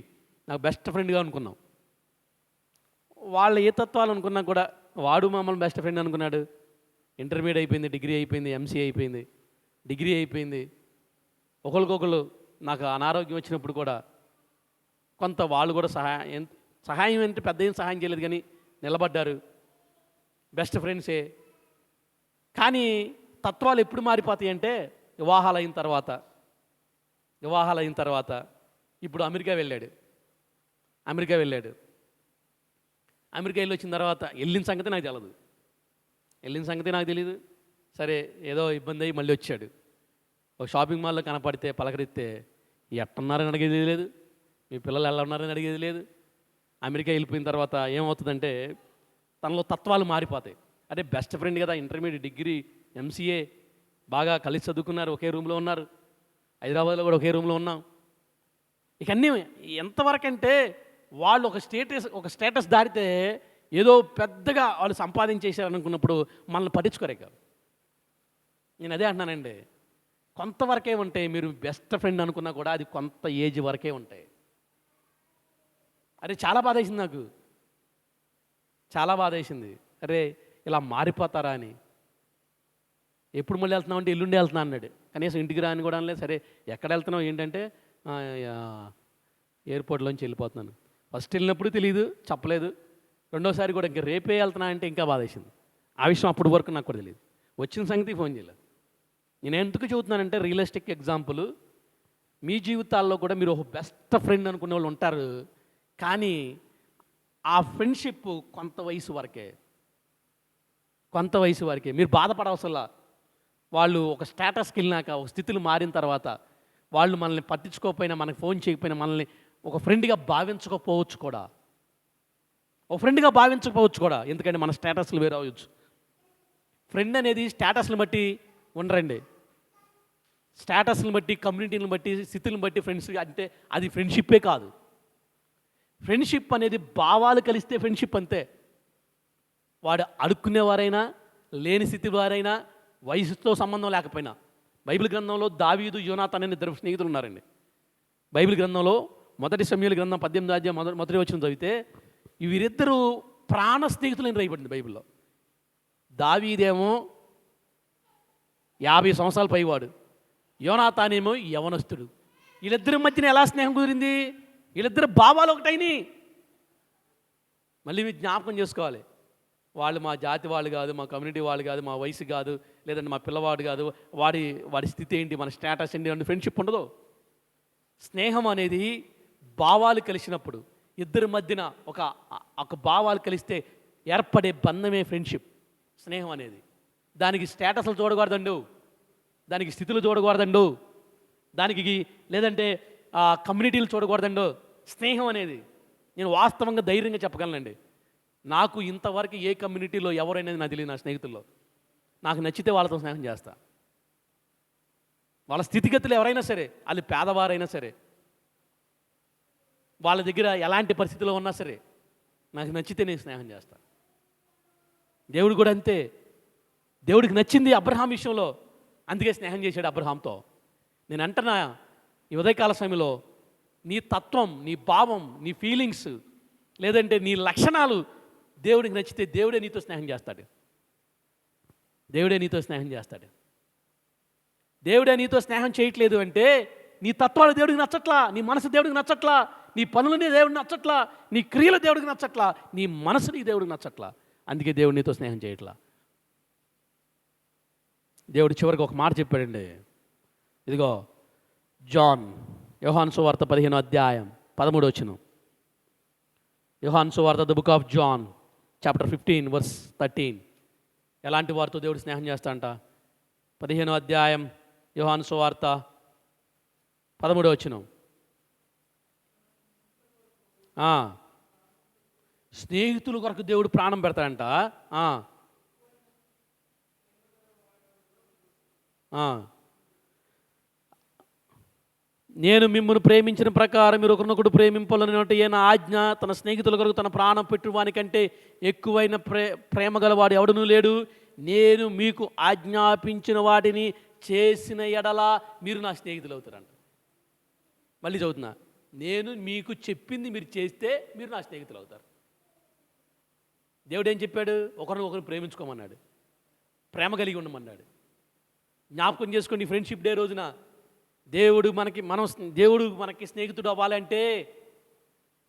నాకు బెస్ట్ ఫ్రెండ్గా అనుకున్నాం. వాళ్ళ ఏ తత్వాలు అనుకున్నా కూడా వాడు మమ్మల్ని బెస్ట్ ఫ్రెండ్ అనుకున్నాడు. ఇంటర్మీడియట్ అయిపోయింది, డిగ్రీ అయిపోయింది, ఎంసీఏ అయిపోయింది, డిగ్రీ అయిపోయింది. ఒకరికొకరు నాకు అనారోగ్యం వచ్చినప్పుడు కూడా కొంత వాళ్ళు కూడా సహాయం అంటే పెద్ద ఏం సహాయం చేయలేదు కానీ నిలబడ్డారు. బెస్ట్ ఫ్రెండ్సే. కానీ తత్వాలు ఎప్పుడు మారిపోతాయి అంటే వివాహాలు అయిన తర్వాత ఇప్పుడు అమెరికా వెళ్ళి వచ్చిన తర్వాత వెళ్ళిన సంగతి నాకు తెలియదు. సరే ఏదో ఇబ్బంది అయ్యి మళ్ళీ వచ్చాడు. ఒక షాపింగ్ మాల్లో కనపడితే పలకరిస్తే ఎట్టున్నారని అడిగేది లేదు, మీ పిల్లలు ఎలా ఉన్నారని అడిగేది లేదు. అమెరికా వెళ్ళిపోయిన తర్వాత ఏమవుతుందంటే తనలో తత్వాలు మారిపోతాయి. అదే బెస్ట్ ఫ్రెండ్ కదా, ఇంటర్మీడియట్, డిగ్రీ, ఎంసీఏ బాగా కలిసి చదువుకున్నారు, ఒకే రూమ్లో ఉన్నారు, హైదరాబాద్లో కూడా ఒకే రూమ్లో ఉన్నాం. ఇక అన్నీ ఎంతవరకు అంటే వాళ్ళు ఒక స్టేటస్ దాటితే ఏదో పెద్దగా వాళ్ళు సంపాదించేశారు అనుకున్నప్పుడు మనల్ని పట్టించుకోరే కాదు. నేను అదే అంటున్నానండి, కొంతవరకే ఉంటాయి. మీరు బెస్ట్ ఫ్రెండ్ అనుకున్నా కూడా అది కొంత ఏజ్ వరకే ఉంటాయి. అరే చాలా బాధ వేసింది నాకు, చాలా బాధ వేసింది. అరే ఇలా మారిపోతారా అని. ఎప్పుడు మళ్ళీ వెళ్తున్నావు అంటే ఎల్లుండి వెళ్తున్నా అన్నాడు. కనీసం ఇంటికి రాని కూడా అనలేదు. సరే ఎక్కడ వెళ్తున్నావు ఏంటంటే ఎయిర్పోర్ట్లోంచి వెళ్ళిపోతున్నాను. ఫస్ట్ వెళ్ళినప్పుడు తెలియదు, చెప్పలేదు. రెండోసారి కూడా ఇంకా రేపే వెళ్తున్నా అంటే ఇంకా బాధ వేసింది. ఆ విషయం అప్పటి వరకు నాకు కూడా తెలియదు. వచ్చిన సంగతి ఫోన్ చేయలేదు. నేను ఎందుకు చెబుతున్నానంటే రియలిస్టిక్ ఎగ్జాంపుల్. మీ జీవితాల్లో కూడా మీరు ఒక బెస్ట్ ఫ్రెండ్ అనుకునే వాళ్ళు ఉంటారు. కానీ ఆ ఫ్రెండ్షిప్ కొంత వయసు వరకే, కొంత వయసు వరకే. మీరు బాధపడవసలా. వాళ్ళు ఒక స్టేటస్కి వెళ్ళినాక, ఒక స్థితులు మారిన తర్వాత వాళ్ళు మనల్ని పట్టించుకోకపోయినా, మనకి ఫోన్ చేయకపోయినా, మనల్ని ఒక ఫ్రెండ్గా భావించకపోవచ్చు కూడా, ఒక ఫ్రెండ్గా భావించకపోవచ్చు కూడా. ఎందుకంటే మన స్టేటస్లు వేరే అవ్వచ్చు. ఫ్రెండ్ అనేది స్టేటస్ని బట్టి ఉండరండి. స్టేటస్ని బట్టి, కమ్యూనిటీని బట్టి, స్థితులను బట్టి ఫ్రెండ్స్ అంటే అది ఫ్రెండ్షిప్పే కాదు. ఫ్రెండ్షిప్ అనేది భావాలు కలిస్తే ఫ్రెండ్షిప్ అంతే. వాడు అడుక్కునేవారైనా, లేని స్థితి వారైనా, వయసుతో సంబంధం లేకపోయినా. బైబిల్ గ్రంథంలో దావీదు, యోనాతాన్ అనే ఇద్దరు స్నేహితులు ఉన్నారండి. బైబిల్ గ్రంథంలో 1 సమూయేలు గ్రంథం 18వ అధ్యాయం మొదటి వచనం చదివితే వీరిద్దరూ ప్రాణ స్నేహితులని రాయబడింది బైబిల్లో. దావీదేమో 50 సంవత్సరాల పైవాడు, యోనాతానేమో యవనస్తుడు. వీళ్ళిద్దరి మధ్యన ఎలా స్నేహం కుదిరింది? వీళ్ళిద్దరు భావాలు ఒకటైని. మళ్ళీ మీరు జ్ఞాపకం చేసుకోవాలి, వాళ్ళు మా జాతి వాళ్ళు కాదు, మా కమ్యూనిటీ వాళ్ళు కాదు, మా వయసు కాదు, లేదంటే మా పిల్లవాడు కాదు, వాడి స్థితి ఏంటి, మన స్టేటస్ ఏంటి అంటే ఫ్రెండ్షిప్ ఉండదు. స్నేహం అనేది భావాలు కలిసినప్పుడు, ఇద్దరి మధ్యన ఒక భావాలు కలిస్తే ఏర్పడే బంధమే ఫ్రెండ్షిప్, స్నేహం అనేది. దానికి స్టేటస్లు చూడకూడదండు, దానికి స్థితులు చూడకూడదండు, దానికి లేదంటే కమ్యూనిటీలు చూడకూడదండు. స్నేహం అనేది నేను వాస్తవంగా ధైర్యంగా చెప్పగలనండి. నాకు ఇంతవరకు ఏ కమ్యూనిటీలో ఎవరైనా నాకు తెలియదు. నా స్నేహితుల్లో నాకు నచ్చితే వాళ్ళతో స్నేహం చేస్తా. వాళ్ళ స్థితిగతులు ఎవరైనా సరే, వాళ్ళు పేదవారైనా సరే, వాళ్ళ దగ్గర ఎలాంటి పరిస్థితిలో ఉన్నా సరే, నాకు నచ్చితే నేను స్నేహం చేస్తా. దేవుడు కూడా అంతే. దేవుడికి నచ్చింది అబ్రహాం విషయంలో, అందుకే స్నేహం చేశాడు అబ్రహాంతో. నేను అంటున్నా ఈ ఉదయకాల సమయంలో నీ తత్వం, నీ భావం, నీ ఫీలింగ్స్, లేదంటే నీ లక్షణాలు దేవుడికి నచ్చితే దేవుడే నీతో స్నేహం చేస్తాడు. దేవుడే నీతో స్నేహం చేస్తాడు. దేవుడే నీతో స్నేహం చేయట్లేదు అంటే నీ తత్వాలు దేవుడికి నచ్చట్లా, నీ మనసు దేవుడికి నచ్చట్లా, నీ పనులని దేవుడికి నచ్చట్లా, నీ క్రియలు దేవుడికి నచ్చట్లా, నీ మనసుని దేవుడికి నచ్చట్లా. అందుకే దేవుడు నీతో స్నేహం చేయట్లా. దేవుడు చివరికి ఒక మాట చెప్పాడండి. ఇదిగో యోహాను సువార్త 15వ అధ్యాయం 13వ వచనం. యోహాను సువార్త the book of John chapter 15 verse 13. ఎలాంటి వారితో దేవుడు స్నేహం చేస్తాడంట? 15వ అధ్యాయం యోహాను సువార్త 13వ వచనం. స్నేహితుల కొరకు దేవుడు ప్రాణం పెడతాడంట. నేను మిమ్మల్ని ప్రేమించిన ప్రకారం మీరు ఒకరినొకడు ప్రేమింపాలన్నట్టు ఈయన ఆజ్ఞ, తన స్నేహితుల కొరకు తన ప్రాణం పెట్టువానికంటే ఎక్కువైన ప్రేమ గలవాడు ఎవడనూ లేడు. నేను మీకు ఆజ్ఞాపించిన వాటిని చేసిన ఎడల మీరు నా స్నేహితులు అవుతారంట. మళ్ళీ చదువుతున్నా, నేను మీకు చెప్పింది మీరు చేస్తే మీరు నా స్నేహితులు అవుతారు. దేవుడు ఏం చెప్పాడు? ఒకరిని ప్రేమించుకోమన్నాడు, ప్రేమ కలిగి ఉండమన్నాడు. జ్ఞాపకం చేసుకోండి, ఫ్రెండ్షిప్ డే రోజున దేవుడు మనకి స్నేహితుడు అవ్వాలంటే,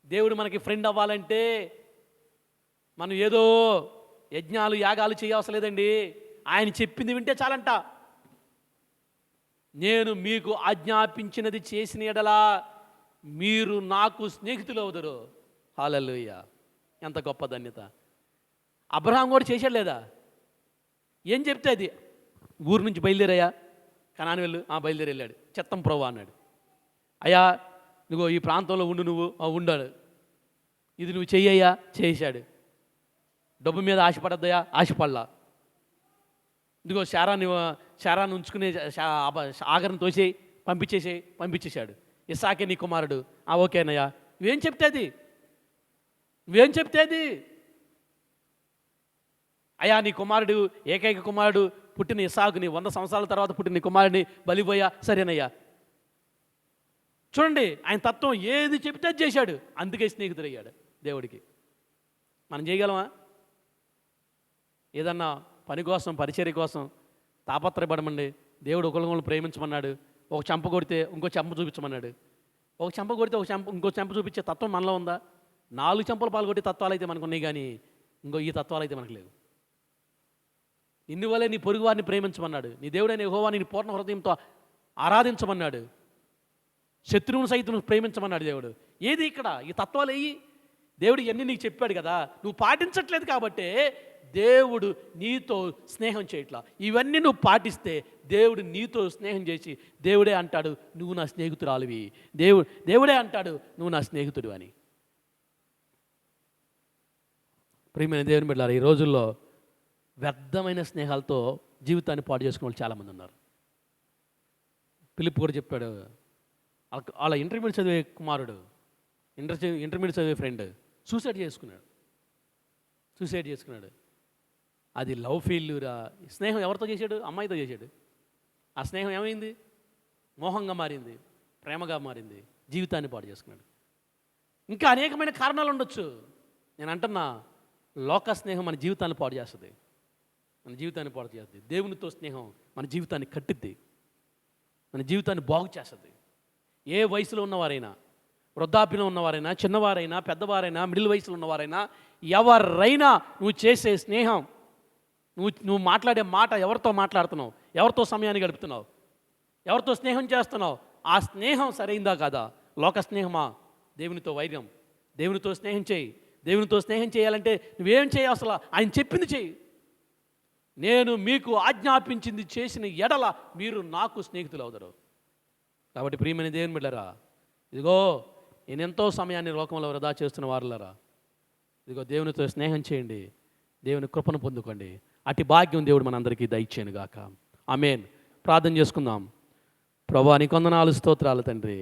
దేవుడు మనకి ఫ్రెండ్ అవ్వాలంటే మనం ఏదో యజ్ఞాలు యాగాలు చేయవసరం లేదండి. ఆయన చెప్పింది వింటే చాలంట. నేను మీకు ఆజ్ఞాపించినది చేసిన ఎడలా మీరు నాకు స్నేహితులు అవుతారు. హల్లెలూయా! ఎంత గొప్ప ధన్యత. అబ్రహాం కూడా చేశాడు లేదా? ఏం చెప్తే అది, ఊరు నుంచి బయలుదేరయ్యా, కనాను వెళ్ళు. బయలుదేరి వెళ్ళాడు. చిత్తం ప్రభు అన్నాడు. అయ్యా నువ్వు ఈ ప్రాంతంలో ఉండు, నువ్వు ఉండాడు, ఇది నువ్వు చెయ్యయ్యా, చేశాడు. డబ్బు మీద ఆశపడద్దయా, ఆశపడలా. ఇదిగో శారాన్ని ఉంచుకునే ఆగరను తోసేయి, పంపించేశాడు. ఇస్సాకే నీ కుమారుడు. ఓకేనయ్యా. నువ్వేం చెప్తే అది, అయ్యా నీ కుమారుడు, ఏకైక కుమారుడు పుట్టిన ఇస్సాకుని 100 సంవత్సరాల తర్వాత పుట్టిన నీ కుమారుడిని బలిపోయా, సరేనయ్యా. చూడండి, ఆయన తత్వం ఏది చెప్తే అది చేశాడు. అందుకే స్నేహితుడయ్యాడు దేవుడికి. మనం చేయగలమా? ఏదన్నా పని కోసం, పరిచర్య కోసం తాపత్రయపడమండి. దేవుడు ఒకరిని ప్రేమించమన్నాడు. ఒక చెంప కొడితే ఇంకో చెంప చూపించమన్నాడు. ఒక చెంప కొడితే ఇంకో చెంప చూపించే తత్వం మనలో ఉందా? 4 చెంపలు పాల్గొట్టే తత్వాలు అయితే మనకు ఉన్నాయి, కానీ ఈ తత్వాలు అయితే మనకు లేవు. ఇన్నివలే నీ పొరుగు వారిని ప్రేమించమన్నాడు. నీ దేవుడైన యెహోవాని నీ పూర్ణ హృదయంతో ఆరాధించమన్నాడు. శత్రువుని సైతం ప్రేమించమన్నాడు దేవుడు. ఏది ఇక్కడ? ఈ తత్వాలు ఏయి? దేవుడు ఇవన్నీ నీకు చెప్పాడు కదా, నువ్వు పాటించట్లేదు కాబట్టే దేవుడు నీతో స్నేహం చేయట్లా. ఇవన్నీ నువ్వు పాటిస్తే దేవుడు నీతో స్నేహం చేసి దేవుడే అంటాడు నువ్వు నా స్నేహితురాలివి, దేవుడే అంటాడు నువ్వు నా స్నేహితుడు అని. ప్రియమైన దేవుని బిడ్డలారా, ఈ రోజుల్లో వ్యర్థమైన స్నేహాలతో జీవితాన్ని పాడు చేసుకునే వాళ్ళు చాలామంది ఉన్నారు. ఫిలిప్ కూడా చెప్పాడు, వాళ్ళ ఇంటర్మీడియట్ చదివే కుమారుడు, ఇంటర్మీడియట్ చదివే ఫ్రెండ్ సూసైడ్ చేసుకున్నాడు. అది లవ్ ఫెయిల్యూరా? స్నేహం ఎవరితో చేశాడు? అమ్మాయితో చేశాడు. ఆ స్నేహం ఏమైంది? మోహంగా మారింది, ప్రేమగా మారింది, జీవితాన్ని పాడు చేసుకున్నాడు. ఇంకా అనేకమైన కారణాలు ఉండొచ్చు. నేను అంటున్నా, లోక స్నేహం మన జీవితాన్ని పాడు చేస్తుంది, దేవునితో స్నేహం మన జీవితాన్ని కట్టిద్ది, మన జీవితాన్ని బాగు చేస్తుంది. ఏ వయసులో ఉన్నవారైనా, వృద్ధాప్యంలో ఉన్నవారైనా, చిన్నవారైనా, పెద్దవారైనా, మిడిల్ వయసులో ఉన్నవారైనా, ఎవరైనా నువ్వు చేసే స్నేహం, నువ్వు మాట్లాడే మాట, ఎవరితో మాట్లాడుతున్నావు, ఎవరితో సమయాన్ని గడుపుతున్నావు, ఎవరితో స్నేహం చేస్తున్నావు, ఆ స్నేహం సరైందా కాదా? లోక స్నేహమా? దేవునితో వైర్యం. దేవునితో స్నేహం చేయి. దేవునితో స్నేహం చేయాలంటే నువ్వేం చేయి? అసలు ఆయన చెప్పింది చేయి. నేను మీకు ఆజ్ఞాపించింది చేసిన ఎడల మీరు నాకు స్నేహితులు అవుతారు. కాబట్టి ప్రియమైన దేవుని బిడ్డలారా, ఇదిగో నేనెంతో సమయాన్ని లోకంలో వృధా చేస్తున్న వారులారా, ఇదిగో దేవునితో స్నేహం చేయండి, దేవుని కృపను పొందుకోండి. అటు భాగ్యం దేవుడు మనందరికీ దయచేయను గాక. ఆమేన్. ప్రార్థన చేసుకుందాం. ప్రభువా, నీకు వందనాలు, స్తోత్రాలు తండ్రి.